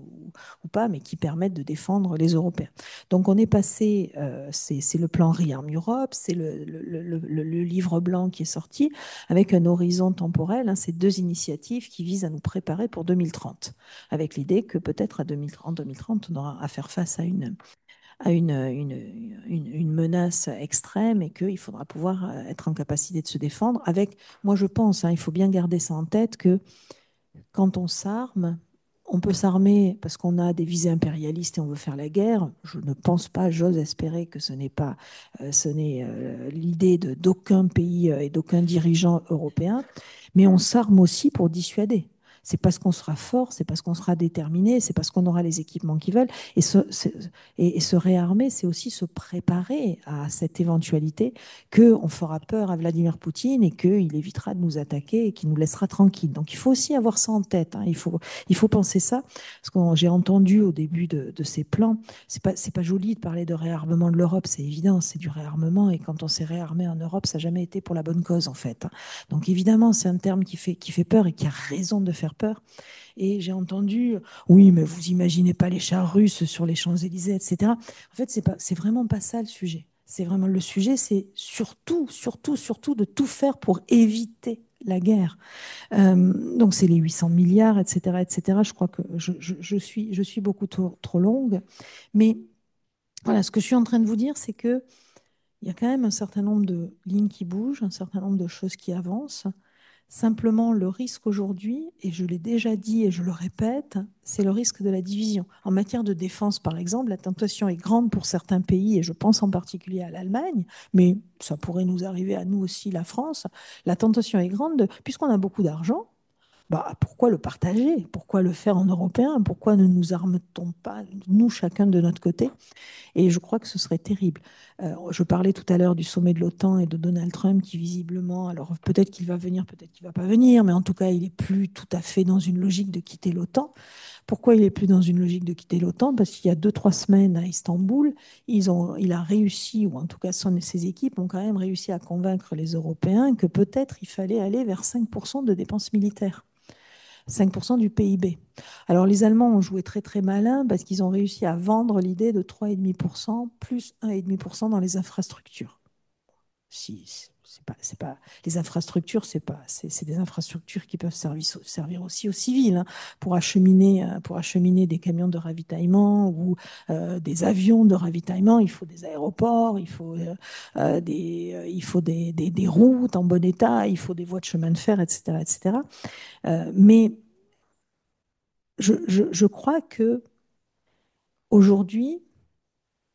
S2: ou pas, mais qui permette de défendre les Européens. Donc on est passé, c'est le plan ReArm Europe, c'est le livre blanc qui est sorti, avec un horizon temporel, ces deux initiatives qui visent à nous préparer pour 2030, avec l'idée que peut-être en 2030, on aura à faire face à une menace extrême et qu'il faudra pouvoir être en capacité de se défendre avec, moi je pense, il faut bien garder ça en tête, que quand on s'arme, on peut s'armer parce qu'on a des visées impérialistes et on veut faire la guerre. Je ne pense pas, j'ose espérer que ce n'est pas, ce n'est l'idée d'aucun pays et d'aucun dirigeant européen, mais on s'arme aussi pour dissuader. C'est parce qu'on sera fort, c'est parce qu'on sera déterminé, c'est parce qu'on aura les équipements qu'ils veulent. Et se réarmer, c'est aussi se préparer à cette éventualité qu'on fera peur à Vladimir Poutine et qu'il évitera de nous attaquer et qu'il nous laissera tranquilles. Donc il faut aussi avoir ça en tête. Il faut penser ça. Parce que j'ai entendu au début de ces plans, c'est pas joli de parler de réarmement de l'Europe, c'est évident, c'est du réarmement. Et quand on s'est réarmé en Europe, ça n'a jamais été pour la bonne cause, en fait. Donc évidemment, c'est un terme qui fait peur et qui a raison de faire peur. Et j'ai entendu, oui, mais vous imaginez pas les chars russes sur les Champs-Élysées, etc. En fait, c'est vraiment pas ça le sujet. C'est vraiment le sujet, c'est surtout, surtout, surtout de tout faire pour éviter la guerre. Donc, c'est les 800 milliards, etc., etc. Je crois que je suis beaucoup trop longue. Mais voilà, ce que je suis en train de vous dire, c'est que il y a quand même un certain nombre de lignes qui bougent, un certain nombre de choses qui avancent. Simplement, le risque aujourd'hui, et je l'ai déjà dit et je le répète, c'est le risque de la division. En matière de défense, par exemple, la tentation est grande pour certains pays, et je pense en particulier à l'Allemagne, mais ça pourrait nous arriver à nous aussi, la France. La tentation est grande, puisqu'on a beaucoup d'argent, bah, pourquoi le partager? Pourquoi le faire en européen? Pourquoi ne nous arme-t-on pas, nous, chacun de notre côté? Et je crois que ce serait terrible. Je parlais tout à l'heure du sommet de l'OTAN et de Donald Trump qui visiblement, alors peut-être qu'il va venir, peut-être qu'il ne va pas venir, mais en tout cas, il n'est plus tout à fait dans une logique de quitter l'OTAN. Pourquoi il n'est plus dans une logique de quitter l'OTAN? Parce qu'il y a 2, 3 semaines à Istanbul, il a réussi, ou en tout cas ses équipes ont quand même réussi à convaincre les Européens que peut-être il fallait aller vers 5% de dépenses militaires. 5% du PIB. Alors les Allemands ont joué très très malin parce qu'ils ont réussi à vendre l'idée de 3,5% plus 1,5% dans les infrastructures. Si, c'est pas, les infrastructures, c'est des infrastructures qui peuvent servir aussi aux civils, pour acheminer des camions de ravitaillement ou des avions de ravitaillement. Il faut des aéroports, il faut des routes en bon état, il faut des voies de chemin de fer, etc., etc. Mais je crois que aujourd'hui,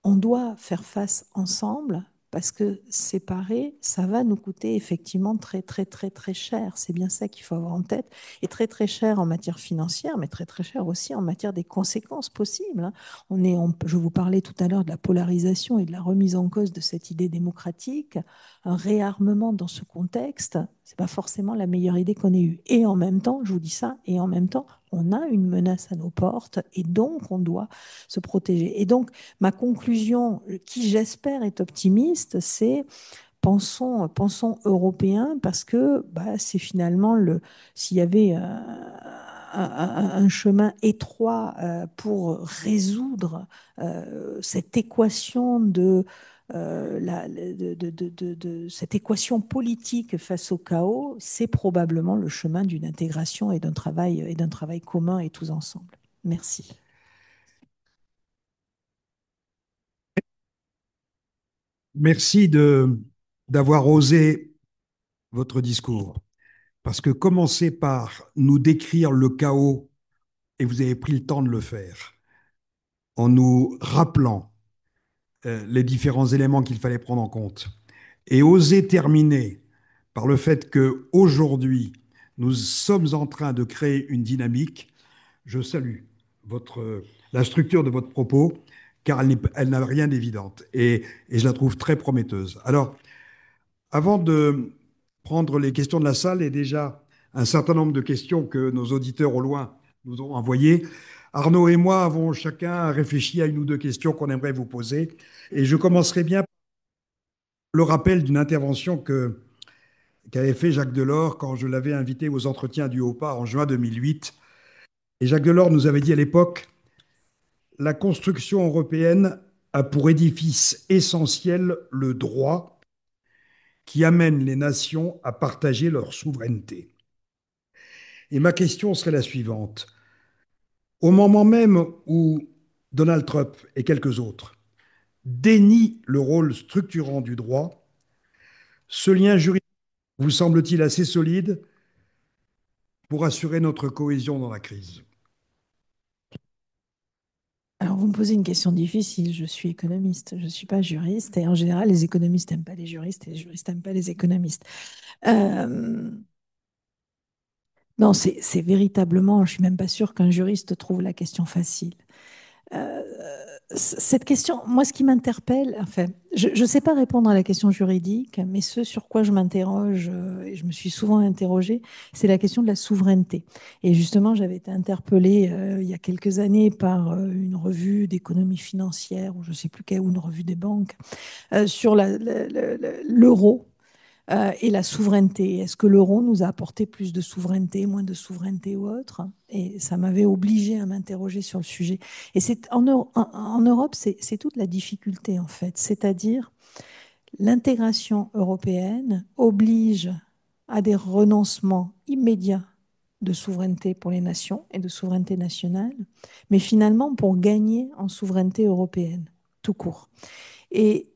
S2: on doit faire face ensemble parce que séparer, ça va nous coûter effectivement très, très, très, très cher. C'est bien ça qu'il faut avoir en tête. Et très, très cher en matière financière, mais très, très cher aussi en matière des conséquences possibles. Je vous parlais tout à l'heure de la polarisation et de la remise en cause de cette idée démocratique. Un réarmement dans ce contexte, c'est pas forcément la meilleure idée qu'on ait eue. Et en même temps, je vous dis ça, et en même temps, on a une menace à nos portes et donc on doit se protéger. Et donc, ma conclusion, qui j'espère est optimiste, c'est pensons européen parce que bah, c'est finalement s'il y avait un chemin étroit pour résoudre cette équation cette équation politique face au chaos, c'est probablement le chemin d'une intégration et d'un travail commun et tous ensemble. Merci.
S3: Merci d'avoir osé votre discours. Parce que commencer par nous décrire le chaos, et vous avez pris le temps de le faire, en nous rappelant les différents éléments qu'il fallait prendre en compte, et oser terminer par le fait que aujourd'hui nous sommes en train de créer une dynamique, je salue la structure de votre propos, car elle n'a rien d'évidente, et je la trouve très prometteuse. Alors, avant de prendre les questions de la salle et déjà un certain nombre de questions que nos auditeurs au loin nous ont envoyées, Arnaud et moi avons chacun réfléchi à une ou deux questions qu'on aimerait vous poser. Et je commencerai bien par le rappel d'une intervention qu'avait fait Jacques Delors quand je l'avais invité aux entretiens du HOPA en juin 2008. Et Jacques Delors nous avait dit à l'époque, la construction européenne a pour édifice essentiel le droit qui amène les nations à partager leur souveraineté. Et ma question serait la suivante. Au moment même où Donald Trump et quelques autres dénient le rôle structurant du droit, ce lien juridique vous semble-t-il assez solide pour assurer notre cohésion dans la crise?
S2: Alors, vous me posez une question difficile. Je suis économiste, je ne suis pas juriste. Et en général, les économistes n'aiment pas les juristes et les juristes n'aiment pas les économistes. Euh, non, c'est véritablement, je ne suis même pas sûre qu'un juriste trouve la question facile. Euh, cette question, moi, ce qui m'interpelle, enfin, je ne sais pas répondre à la question juridique, mais ce sur quoi je m'interroge, et je me suis souvent interrogée, c'est la question de la souveraineté. Et justement, j'avais été interpellée il y a quelques années par une revue d'économie financière, ou je ne sais plus quelle, ou une revue des banques, sur l'euro et la souveraineté. Est-ce que l'euro nous a apporté plus de souveraineté, moins de souveraineté ou autre? Et ça m'avait obligé à m'interroger sur le sujet. Et c'est en Europe, c'est toute la difficulté en fait. C'est-à-dire, l'intégration européenne oblige à des renoncements immédiats de souveraineté pour les nations et de souveraineté nationale, mais finalement pour gagner en souveraineté européenne, tout court. Et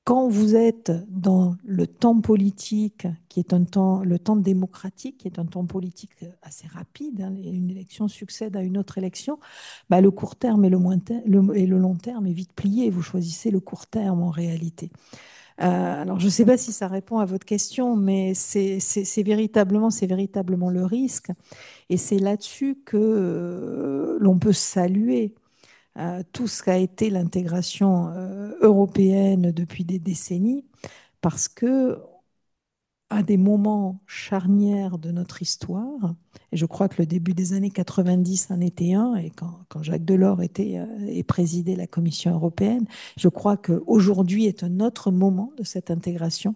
S2: quand vous êtes dans le temps politique, qui est un temps, le temps démocratique, qui est un temps politique assez rapide, hein, une élection succède à une autre élection, bah, le court terme et le long terme est vite plié. Vous choisissez le court terme en réalité. Alors, je ne sais pas si ça répond à votre question, mais c'est véritablement le risque. Et c'est là-dessus que l'on peut saluer tout ce qu'a été l'intégration européenne depuis des décennies, parce que à des moments charnières de notre histoire, et je crois que le début des années 90 en était un, et quand Jacques Delors était et présidait la Commission européenne, je crois qu'aujourd'hui est un autre moment de cette intégration.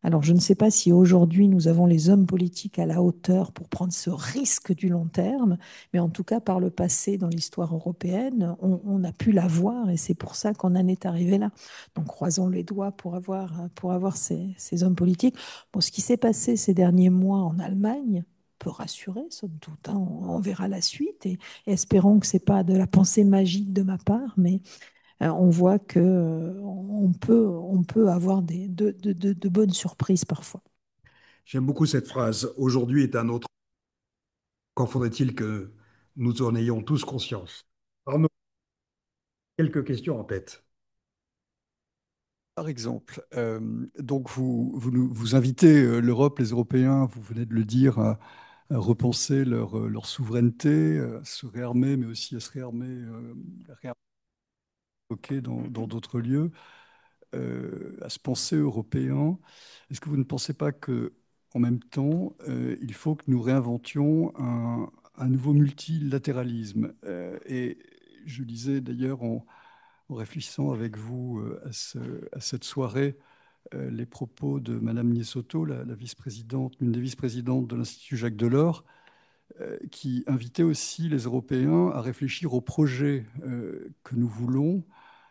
S2: Alors, je ne sais pas si aujourd'hui nous avons les hommes politiques à la hauteur pour prendre ce risque du long terme, mais en tout cas, par le passé, dans l'histoire européenne, on a pu l'avoir et c'est pour ça qu'on en est arrivé là. Donc, croisons les doigts pour avoir ces hommes politiques. Bon, ce qui s'est passé ces derniers mois en Allemagne peut rassurer, somme toute, hein. On verra la suite et espérons que ce n'est pas de la pensée magique de ma part, mais on voit que on peut avoir de bonnes surprises parfois.
S3: J'aime beaucoup cette phrase. Aujourd'hui est un autre. Qu'en faudrait-il que nous en ayons tous conscience? Arnaud, quelques questions en tête.
S1: Par exemple, donc vous invitez l'Europe, les Européens, vous venez de le dire, à repenser leur souveraineté, à se réarmer, mais aussi à se réarmer dans d'autres lieux, à se penser européen. Est-ce que vous ne pensez pas que, en même temps, il faut que nous réinventions un nouveau multilatéralisme? Et je lisais d'ailleurs en réfléchissant avec vous à cette soirée les propos de Madame Niesotto, la vice-présidente, l'une des vice-présidentes de l'Institut Jacques Delors, qui invitait aussi les Européens à réfléchir au projet que nous voulons,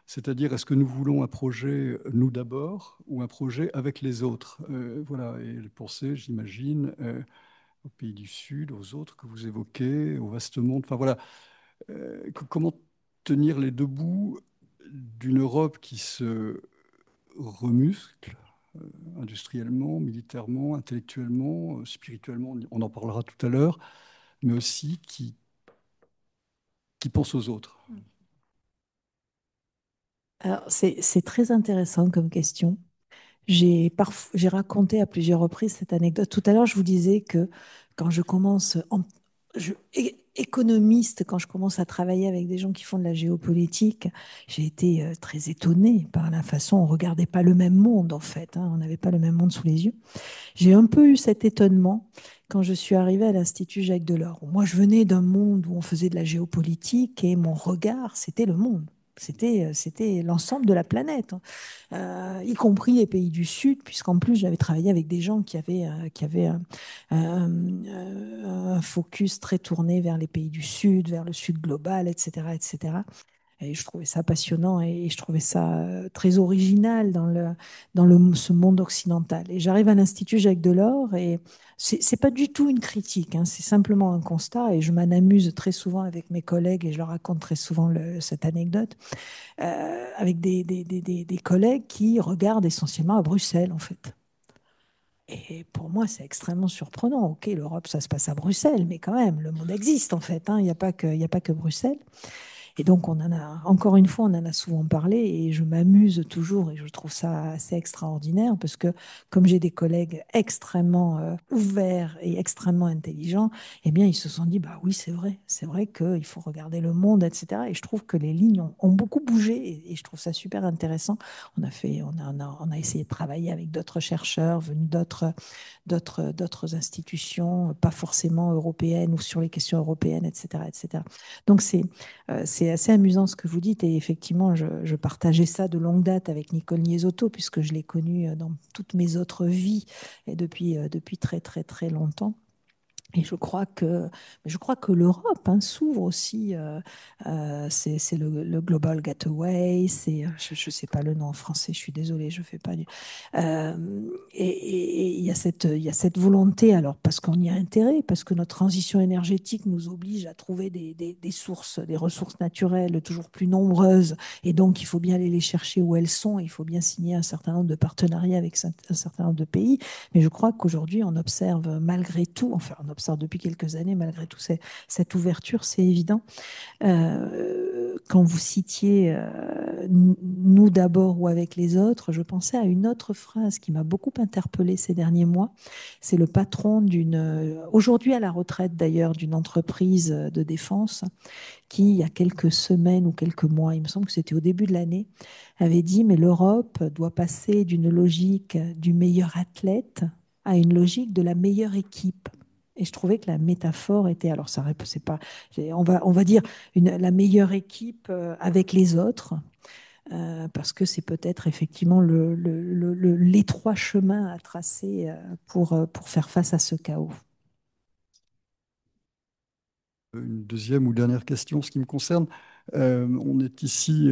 S1: c'est-à-dire est-ce que nous voulons un projet nous d'abord ou un projet avec les autres. Voilà, et elle pensait, j'imagine, aux pays du Sud, aux autres que vous évoquez, au vaste monde. Enfin voilà, comment tenir les deux bouts d'une Europe qui se remuscle industriellement, militairement, intellectuellement, spirituellement, on en parlera tout à l'heure, mais aussi qui pense aux autres.
S2: Alors, c'est très intéressant comme question. J'ai raconté à plusieurs reprises cette anecdote. Tout à l'heure, je vous disais que quand je commence économiste, quand je commence à travailler avec des gens qui font de la géopolitique, j'ai été très étonnée par la façon, on ne regardait pas le même monde en fait, hein, on n'avait pas le même monde sous les yeux. J'ai un peu eu cet étonnement quand je suis arrivée à l'Institut Jacques Delors. Moi, je venais d'un monde où on faisait de la géopolitique et mon regard, c'était le monde. C'était l'ensemble de la planète, hein, y compris les pays du Sud, puisqu'en plus, j'avais travaillé avec des gens qui avaient un focus très tourné vers les pays du Sud, vers le Sud global, etc., etc. Et je trouvais ça passionnant et je trouvais ça très original ce monde occidental. Et j'arrive à l'Institut Jacques Delors et c'est pas du tout une critique, hein, c'est simplement un constat. Et je m'en amuse très souvent avec mes collègues et je leur raconte très souvent cette anecdote avec des collègues qui regardent essentiellement à Bruxelles, en fait. Et pour moi, c'est extrêmement surprenant. Ok, l'Europe, ça se passe à Bruxelles, mais quand même, le monde existe, en fait, hein. Il n'y a pas que, il y a pas que Bruxelles. Et donc, on en a, encore une fois, on en a souvent parlé et je m'amuse toujours et je trouve ça assez extraordinaire parce que comme j'ai des collègues extrêmement ouverts et extrêmement intelligents, eh bien, ils se sont dit, bah oui, c'est vrai qu'il faut regarder le monde, etc. Et je trouve que les lignes ont beaucoup bougé et je trouve ça super intéressant. On a essayé de travailler avec d'autres chercheurs venus d'autres institutions, pas forcément européennes ou sur les questions européennes, etc., etc. Donc, c'est assez amusant ce que vous dites et effectivement, je partageais ça de longue date avec Nicole Niesotto puisque je l'ai connue dans toutes mes autres vies et depuis très très très longtemps. Et je crois que l'Europe hein, s'ouvre aussi. C'est le Global Gateway. Je ne sais pas le nom en français. Je suis désolée, je fais pas du. Et il y a cette volonté. Alors parce qu'on y a intérêt, parce que notre transition énergétique nous oblige à trouver des sources, des ressources naturelles toujours plus nombreuses. Et donc il faut bien aller les chercher où elles sont. Il faut bien signer un certain nombre de partenariats avec un certain nombre de pays. Mais je crois qu'aujourd'hui, on observe malgré tout, enfin, on observe depuis quelques années, malgré tout, cette ouverture, c'est évident. Quand vous citiez nous d'abord ou avec les autres, je pensais à une autre phrase qui m'a beaucoup interpellée ces derniers mois. C'est le patron aujourd'hui à la retraite d'ailleurs, d'une entreprise de défense qui, il y a quelques semaines ou quelques mois, il me semble que c'était au début de l'année, avait dit, mais l'Europe doit passer d'une logique du meilleur athlète à une logique de la meilleure équipe. Et je trouvais que la métaphore était, alors ça c'est pas, on va dire la meilleure équipe avec les autres, parce que c'est peut-être effectivement l'étroit chemin à tracer pour faire face à ce chaos.
S1: Une deuxième ou dernière question, ce qui me concerne. On est ici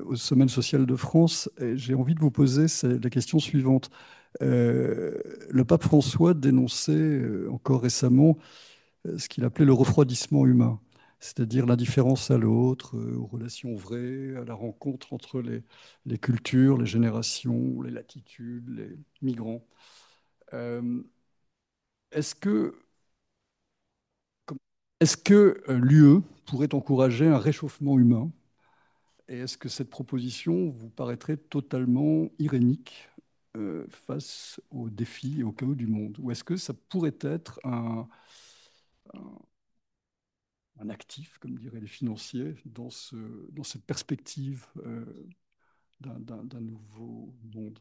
S1: au Semaine sociale de France et j'ai envie de vous poser la question suivante. Le pape François dénonçait encore récemment ce qu'il appelait le refroidissement humain, c'est-à-dire l'indifférence à l'autre, aux relations vraies, à la rencontre entre les cultures, les générations, les latitudes, les migrants. Euh, est-ce que Est-ce que l'UE pourrait encourager un réchauffement humain? Et est-ce que cette proposition vous paraîtrait totalement irénique face aux défis et aux chaos du monde? Ou est-ce que ça pourrait être un actif, comme diraient les financiers, dans cette perspective d'un nouveau monde?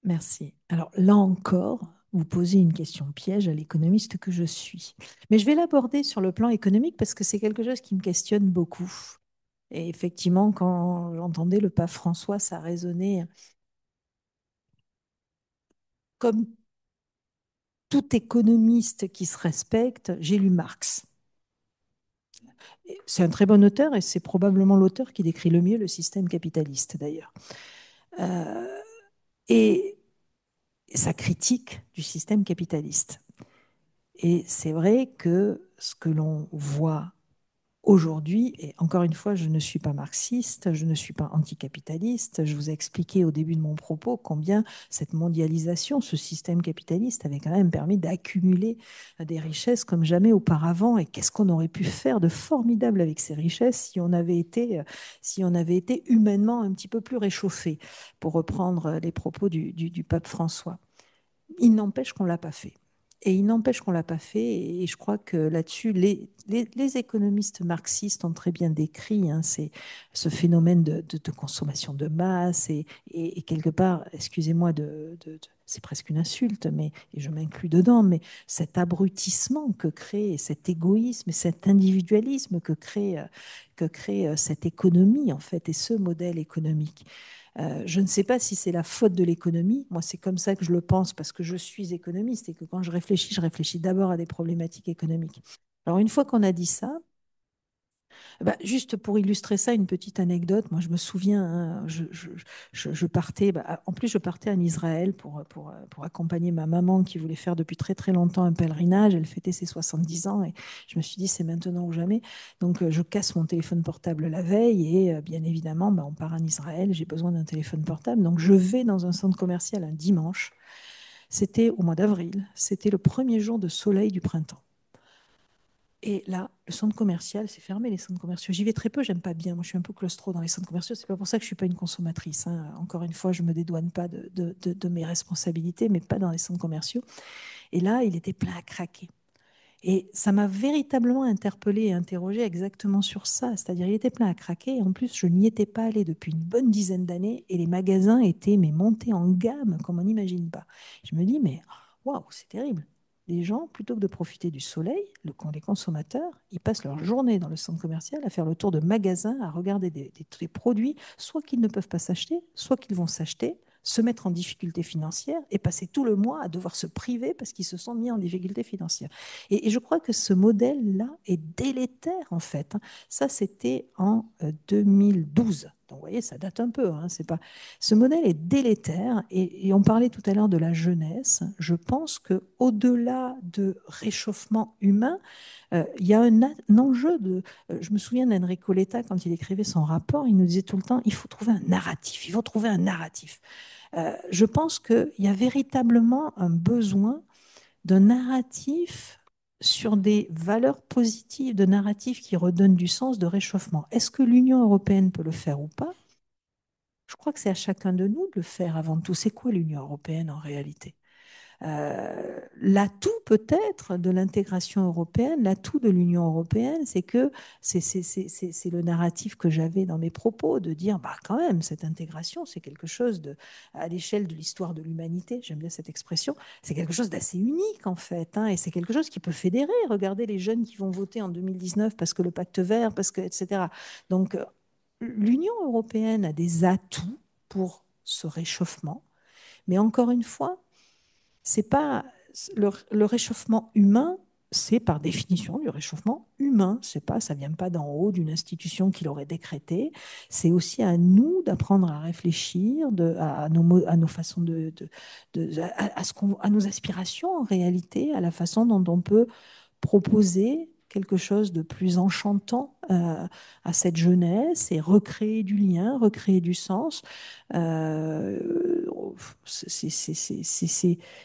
S2: Merci. Alors là encore, vous posez une question piège à l'économiste que je suis. Mais je vais l'aborder sur le plan économique parce que c'est quelque chose qui me questionne beaucoup. Et effectivement, quand j'entendais le pape François, ça résonnait comme tout économiste qui se respecte. J'ai lu Marx. C'est un très bon auteur et c'est probablement l'auteur qui décrit le mieux le système capitaliste d'ailleurs. Euh, et sa critique du système capitaliste. Et c'est vrai que ce que l'on voit aujourd'hui, et encore une fois, je ne suis pas marxiste, je ne suis pas anticapitaliste, je vous ai expliqué au début de mon propos combien cette mondialisation, ce système capitaliste avait quand même permis d'accumuler des richesses comme jamais auparavant, et qu'est-ce qu'on aurait pu faire de formidable avec ces richesses si on avait été humainement un petit peu plus réchauffé, pour reprendre les propos du pape François. Il n'empêche qu'on ne l'a pas fait. Et il n'empêche qu'on ne l'a pas fait. Et je crois que là-dessus, les économistes marxistes ont très bien décrit ce phénomène de consommation de masse et quelque part, excusez-moi, c'est presque une insulte, mais, et je m'inclus dedans, mais cet abrutissement que crée, cet égoïsme et cet individualisme que crée cette économie, en fait, et ce modèle économique. Je ne sais pas si c'est la faute de l'économie. Moi, c'est comme ça que je le pense parce que je suis économiste et que quand je réfléchis d'abord à des problématiques économiques. Alors, une fois qu'on a dit ça, bah, juste pour illustrer ça, une petite anecdote. Moi, je me souviens, hein, je partais, bah, en plus, je partais en Israël pour accompagner ma maman qui voulait faire depuis très, très longtemps un pèlerinage. Elle fêtait ses 70 ans et je me suis dit, c'est maintenant ou jamais. Donc, je casse mon téléphone portable la veille et bien évidemment, bah, on part en Israël. J'ai besoin d'un téléphone portable. Donc, je vais dans un centre commercial un dimanche. C'était au mois d'avril. C'était le premier jour de soleil du printemps. Et là, le centre commercial, c'est fermé, les centres commerciaux. J'y vais très peu, j'aime pas bien. Moi, je suis un peu claustro dans les centres commerciaux. C'est pas pour ça que je suis pas une consommatrice, hein. Encore une fois, je me dédouane pas de mes responsabilités, mais pas dans les centres commerciaux. Et là, il était plein à craquer. Et ça m'a véritablement interpellée et interrogée exactement sur ça. C'est-à-dire, il était plein à craquer. Et en plus, je n'y étais pas allée depuis une bonne dizaine d'années. Et les magasins étaient mais, montés en gamme, comme on n'imagine pas. Je me dis, mais waouh, c'est terrible. Les gens, plutôt que de profiter du soleil, les consommateurs, ils passent leur journée dans le centre commercial à faire le tour de magasins, à regarder des produits, soit qu'ils ne peuvent pas s'acheter, soit qu'ils vont s'acheter, se mettre en difficulté financière et passer tout le mois à devoir se priver parce qu'ils se sont mis en difficulté financière. Et je crois que ce modèle-là est délétère, en fait, hein. Ça, c'était en 2012. Donc, vous voyez, ça date un peu, hein, c'est pas... Ce modèle est délétère. Et on parlait tout à l'heure de la jeunesse. Je pense qu'au-delà de réchauffement humain, il y a un enjeu de... je me souviens d'Enrico Letta, quand il écrivait son rapport, il nous disait tout le temps, il faut trouver un narratif, il faut trouver un narratif. Je pense qu'il y a véritablement un besoin d'un narratif sur des valeurs positives, de narratifs qui redonnent du sens de réchauffement. Est-ce que l'Union européenne peut le faire ou pas? Je crois que c'est à chacun de nous de le faire avant tout. C'est quoi l'Union européenne en réalité? L'atout peut-être de l'intégration européenne, l'atout de l'Union européenne, c'est que c'est le narratif que j'avais dans mes propos, de dire, bah, quand même, cette intégration, c'est quelque chose de, à l'échelle de l'histoire de l'humanité, j'aime bien cette expression, c'est quelque chose d'assez unique en fait, hein, et c'est quelque chose qui peut fédérer. Regardez les jeunes qui vont voter en 2019 parce que le pacte vert, parce que, etc. Donc, l'Union européenne a des atouts pour ce réchauffement, mais encore une fois, c'est pas le réchauffement humain, c'est par définition du réchauffement humain. C'est pas, ça vient pas d'en haut d'une institution qui l'aurait décrété. C'est aussi à nous d'apprendre à réfléchir à nos façons à nos aspirations en réalité, à la façon dont on peut proposer quelque chose de plus enchantant à cette jeunesse et recréer du lien, recréer du sens. Euh,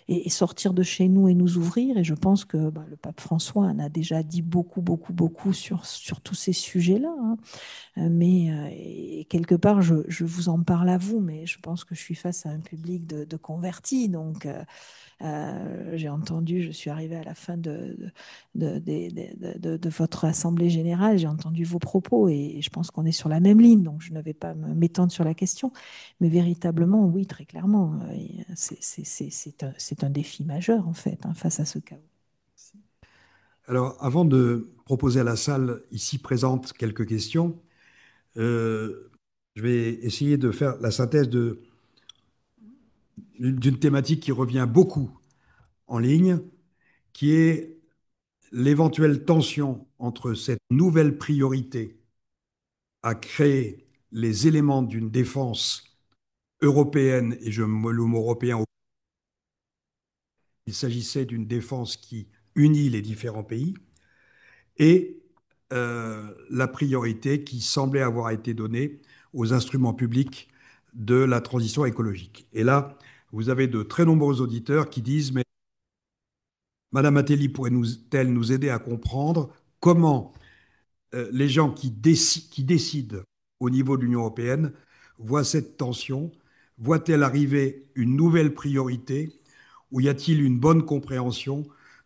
S2: et sortir de chez nous et nous ouvrir. Et je pense que bah, le pape François en a déjà dit beaucoup, beaucoup, beaucoup sur tous ces sujets-là, hein. Mais et quelque part, je vous en parle à vous, mais je pense que je suis face à un public de convertis. Donc, j'ai entendu, je suis arrivée à la fin de votre assemblée générale, j'ai entendu vos propos et je pense qu'on est sur la même ligne, donc je ne vais pas m'étendre sur la question, mais véritablement, oui, très clairement, c'est un défi majeur en fait, hein, face à ce chaos.
S3: Alors, avant de proposer à la salle ici présente quelques questions, je vais essayer de faire la synthèse d'une thématique qui revient beaucoup en ligne, qui est l'éventuelle tension entre cette nouvelle priorité à créer les éléments d'une défense européenne, et je mets le mot européen Il s'agissait d'une défense qui unit les différents pays et la priorité qui semblait avoir été donnée aux instruments publics de la transition écologique. Et là, vous avez de très nombreux auditeurs qui disent, mais Madame Attali pourrait-elle nous aider à comprendre comment les gens qui décident au niveau de l'Union européenne voient cette tension? Voient-elles arriver une nouvelle priorité? Ou y a-t-il une bonne compréhension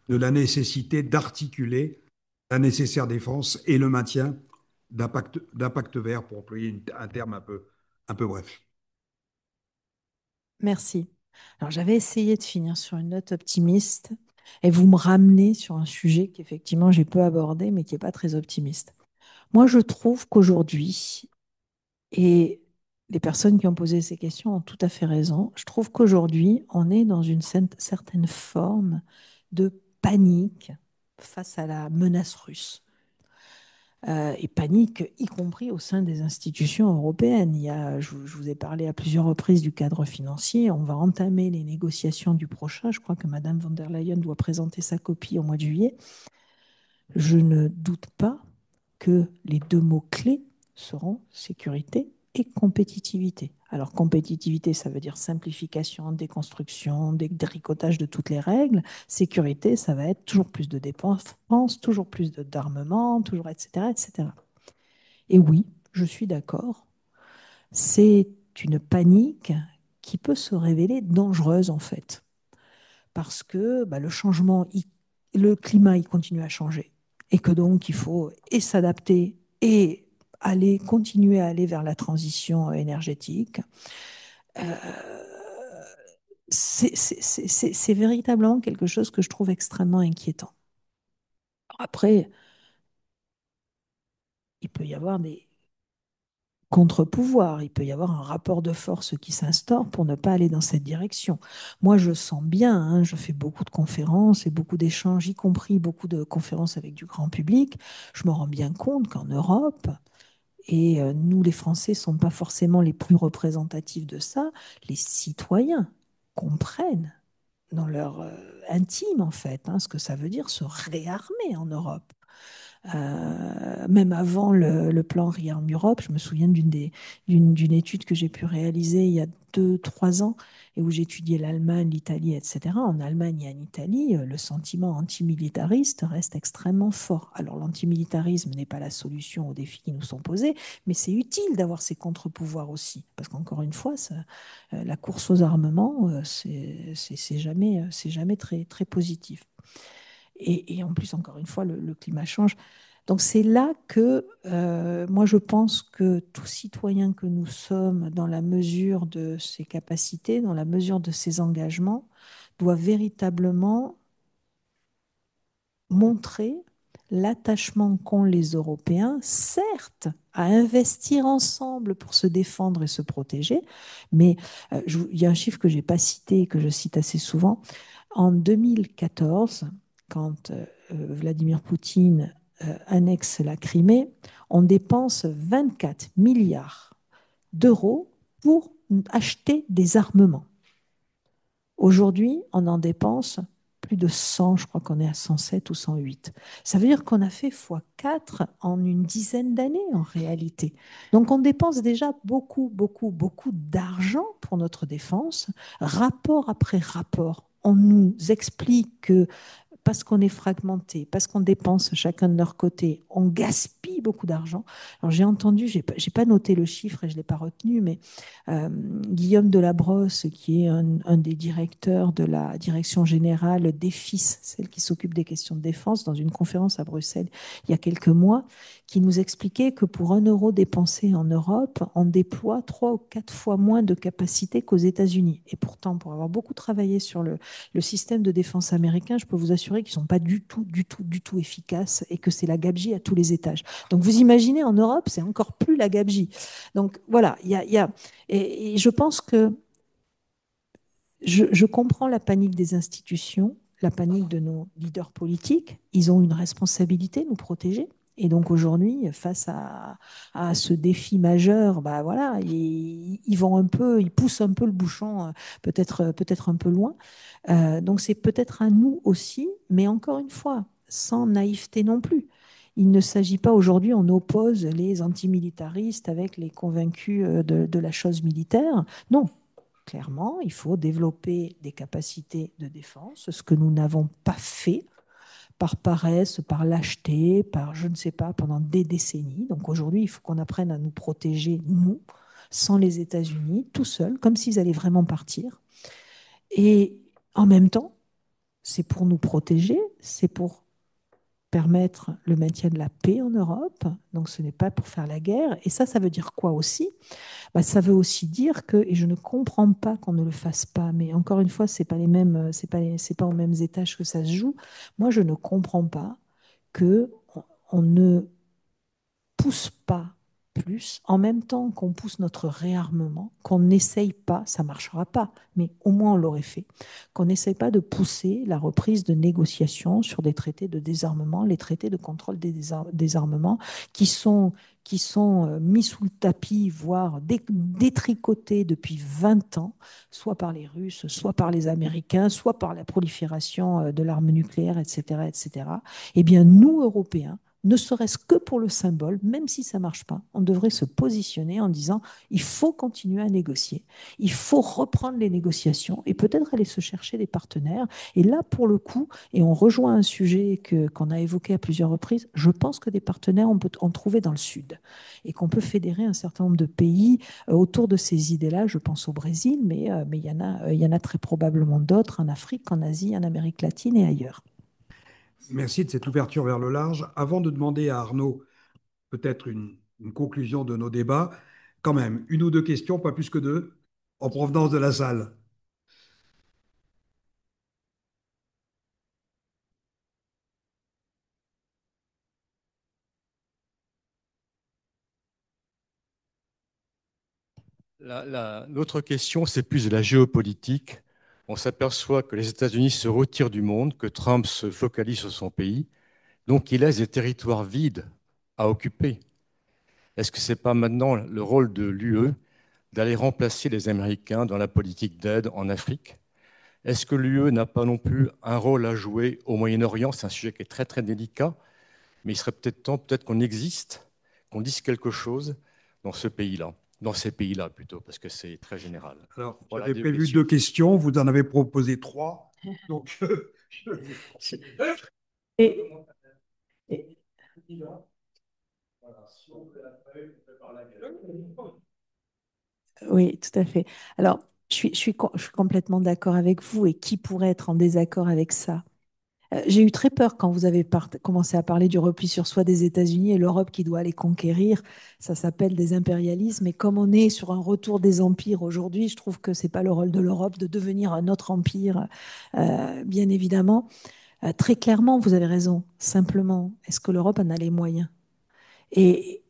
S3: de la nécessité d'articuler la nécessaire défense et le maintien d'impact vert, pour employer un terme un peu bref?
S2: Merci. Alors, j'avais essayé de finir sur une note optimiste et vous me ramenez sur un sujet qu'effectivement j'ai peu abordé, mais qui n'est pas très optimiste. Moi, je trouve qu'aujourd'hui, et les personnes qui ont posé ces questions ont tout à fait raison, je trouve qu'aujourd'hui, on est dans une certaine forme de panique face à la menace russe. Et panique, y compris au sein des institutions européennes. Je vous ai parlé à plusieurs reprises du cadre financier. On va entamer les négociations du prochain. Je crois que Madame von der Leyen doit présenter sa copie au mois de juillet. Je ne doute pas que les deux mots-clés seront sécurité et compétitivité. Alors, compétitivité, ça veut dire simplification, déconstruction, détricotage de toutes les règles. Sécurité, ça va être toujours plus de dépenses, toujours plus d'armement, toujours, etc., etc. Et oui, je suis d'accord, c'est une panique qui peut se révéler dangereuse, en fait, parce que bah, le climat, il continue à changer, et que donc il faut et s'adapter et continuer à aller vers la transition énergétique. Euh, c'est véritablement quelque chose que je trouve extrêmement inquiétant. Après, il peut y avoir des contre-pouvoirs, il peut y avoir un rapport de force qui s'instaure pour ne pas aller dans cette direction. Moi, je sens bien, hein, je fais beaucoup de conférences et beaucoup d'échanges, y compris beaucoup de conférences avec du grand public. Je me rends bien compte qu'en Europe, et nous, les Français, ne sommes pas forcément les plus représentatifs de ça, les citoyens comprennent dans leur intime, en fait, hein, ce que ça veut dire se réarmer en Europe. Même avant le plan ReArm Europe, je me souviens d'une étude que j'ai pu réaliser il y a 2, 3 ans et où j'étudiais l'Allemagne, l'Italie, etc. En Allemagne et en Italie, le sentiment antimilitariste reste extrêmement fort. Alors l'antimilitarisme n'est pas la solution aux défis qui nous sont posés, mais c'est utile d'avoir ces contre-pouvoirs aussi. Parce qu'encore une fois, la course aux armements, c'est jamais très, très positif. Et en plus, encore une fois, le climat change. Donc c'est là que moi je pense que tout citoyen que nous sommes, dans la mesure de ses capacités, dans la mesure de ses engagements, doit véritablement montrer l'attachement qu'ont les Européens, certes, à investir ensemble pour se défendre et se protéger, mais il y a un chiffre que je n'ai pas cité et que je cite assez souvent. En 2014, quand Vladimir Poutine annexe la Crimée, on dépense 24 milliards d'euros pour acheter des armements. Aujourd'hui, on en dépense plus de 100, je crois qu'on est à 107 ou 108. Ça veut dire qu'on a fait x4 en une dizaine d'années en réalité. Donc on dépense déjà beaucoup, beaucoup, beaucoup d'argent pour notre défense. Rapport après rapport, on nous explique que parce qu'on est fragmenté, parce qu'on dépense chacun de leur côté, on gaspille beaucoup d'argent. Alors j'ai entendu, j'ai pas noté le chiffre et je l'ai pas retenu, mais Guillaume Delabrosse, qui est un des directeurs de la direction générale DEFIS, celle qui s'occupe des questions de défense, dans une conférence à Bruxelles il y a quelques mois, qui nous expliquait que pour 1 euro dépensé en Europe, on déploie 3 ou 4 fois moins de capacité qu'aux États-Unis. Et pourtant, pour avoir beaucoup travaillé sur le système de défense américain, je peux vous assurer qu'ils ne sont pas du tout, du tout, du tout efficaces et que c'est la gabegie à tous les étages. Donc vous imaginez, en Europe, c'est encore plus la gabegie. Donc voilà, et je pense que je comprends la panique des institutions, la panique de nos leaders politiques. Ils ont une responsabilité, nous protéger. Et donc aujourd'hui, face à ce défi majeur, bah voilà, ils vont un peu, ils poussent un peu le bouchon, peut-être un peu loin. Donc c'est peut-être à nous aussi, mais encore une fois, sans naïveté non plus. Il ne s'agit pas aujourd'hui, on oppose les antimilitaristes avec les convaincus de la chose militaire. Non, clairement, il faut développer des capacités de défense, ce que nous n'avons pas fait par paresse, par lâcheté, par je ne sais pas, pendant des décennies. Donc aujourd'hui, il faut qu'on apprenne à nous protéger, nous, sans les États-Unis, tout seuls, comme s'ils allaient vraiment partir. Et en même temps, c'est pour nous protéger, c'est pour permettre le maintien de la paix en Europe. Donc ce n'est pas pour faire la guerre. Et ça veut dire quoi aussi? Bah, ça veut aussi dire que, et je ne comprends pas qu'on ne le fasse pas, mais encore une fois, c'est pas les mêmes, c'est pas aux mêmes étages que ça se joue. Moi, je ne comprends pas que on ne pousse pas plus, en même temps qu'on pousse notre réarmement, qu'on n'essaye pas, ça ne marchera pas, mais au moins on l'aurait fait, qu'on n'essaye pas de pousser la reprise de négociations sur des traités de désarmement, les traités de contrôle des désarmements qui sont mis sous le tapis, voire détricotés depuis 20 ans, soit par les Russes, soit par les Américains, soit par la prolifération de l'arme nucléaire, etc., etc. Eh bien, nous, Européens, ne serait-ce que pour le symbole, même si ça ne marche pas, on devrait se positionner en disant il faut continuer à négocier, il faut reprendre les négociations et peut-être aller se chercher des partenaires. Et là, pour le coup, et on rejoint un sujet qu'on a évoqué à plusieurs reprises, je pense que des partenaires, on peut en trouver dans le Sud et qu'on peut fédérer un certain nombre de pays autour de ces idées-là. Je pense au Brésil, mais il y en a très probablement d'autres en Afrique, en Asie, en Amérique latine et ailleurs.
S3: Merci de cette ouverture vers le large. Avant de demander à Arnaud peut-être une conclusion de nos débats, quand même, une ou deux questions, pas plus que deux, en provenance de la salle.
S4: L'autre question, c'est plus de la géopolitique. On s'aperçoit que les États-Unis se retirent du monde, que Trump se focalise sur son pays, donc il laisse des territoires vides à occuper. Est-ce que ce n'est pas maintenant le rôle de l'UE d'aller remplacer les Américains dans la politique d'aide en Afrique? Est-ce que l'UE n'a pas non plus un rôle à jouer au Moyen-Orient? C'est un sujet qui est très très délicat, mais il serait peut-être temps peut-être qu'on existe, qu'on dise quelque chose dans ce pays-là, dans ces pays-là plutôt, parce que c'est très général.
S3: Alors,
S4: Voilà,
S3: j'avais
S4: deux
S3: prévu
S4: questions.
S3: deux questions, vous en avez proposé trois. Donc,
S2: Et, et- oui, tout à fait. Alors, je suis complètement d'accord avec vous. Et qui pourrait être en désaccord avec ça? J'ai eu très peur quand vous avez commencé à parler du repli sur soi des États-Unis et l'Europe qui doit les conquérir. Ça s'appelle des impérialismes. Et comme on est sur un retour des empires aujourd'hui, je trouve que ce n'est pas le rôle de l'Europe de devenir un autre empire, bien évidemment. Très clairement, vous avez raison. Simplement, est-ce que l'Europe en a les moyens? Et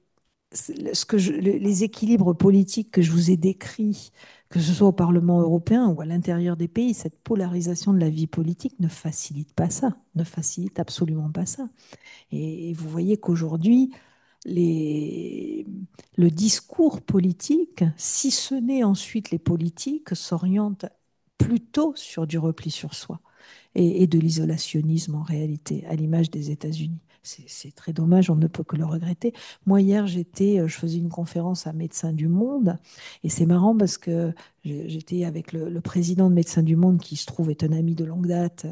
S2: les équilibres politiques que je vous ai décrits, que ce soit au Parlement européen ou à l'intérieur des pays, cette polarisation de la vie politique ne facilite pas ça, ne facilite absolument pas ça. Et vous voyez qu'aujourd'hui, les, le discours politique, si ce n'est ensuite les politiques, s'oriente plutôt sur du repli sur soi et de l'isolationnisme en réalité, à l'image des États-Unis. C'est très dommage, on ne peut que le regretter. Moi, hier, je faisais une conférence à Médecins du Monde, et c'est marrant parce que j'étais avec le président de Médecins du Monde, qui se trouve est un ami de longue date,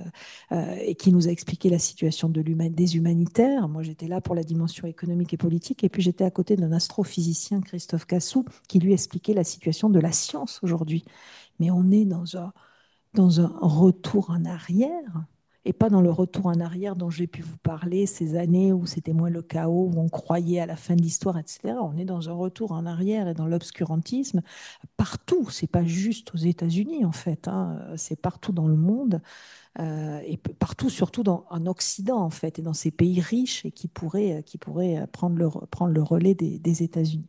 S2: et qui nous a expliqué la situation des humanitaires. Moi, j'étais là pour la dimension économique et politique, et puis j'étais à côté d'un astrophysicien, Christophe Cassou, qui lui expliquait la situation de la science aujourd'hui. Mais on est dans un retour en arrière, et pas dans le retour en arrière dont j'ai pu vous parler, ces années où c'était moins le chaos, où on croyait à la fin de l'histoire, etc. On est dans un retour en arrière et dans l'obscurantisme partout. C'est pas juste aux États-Unis en fait, hein. C'est partout dans le monde, et partout, surtout en Occident en fait, et dans ces pays riches et qui pourraient prendre le relais des États-Unis.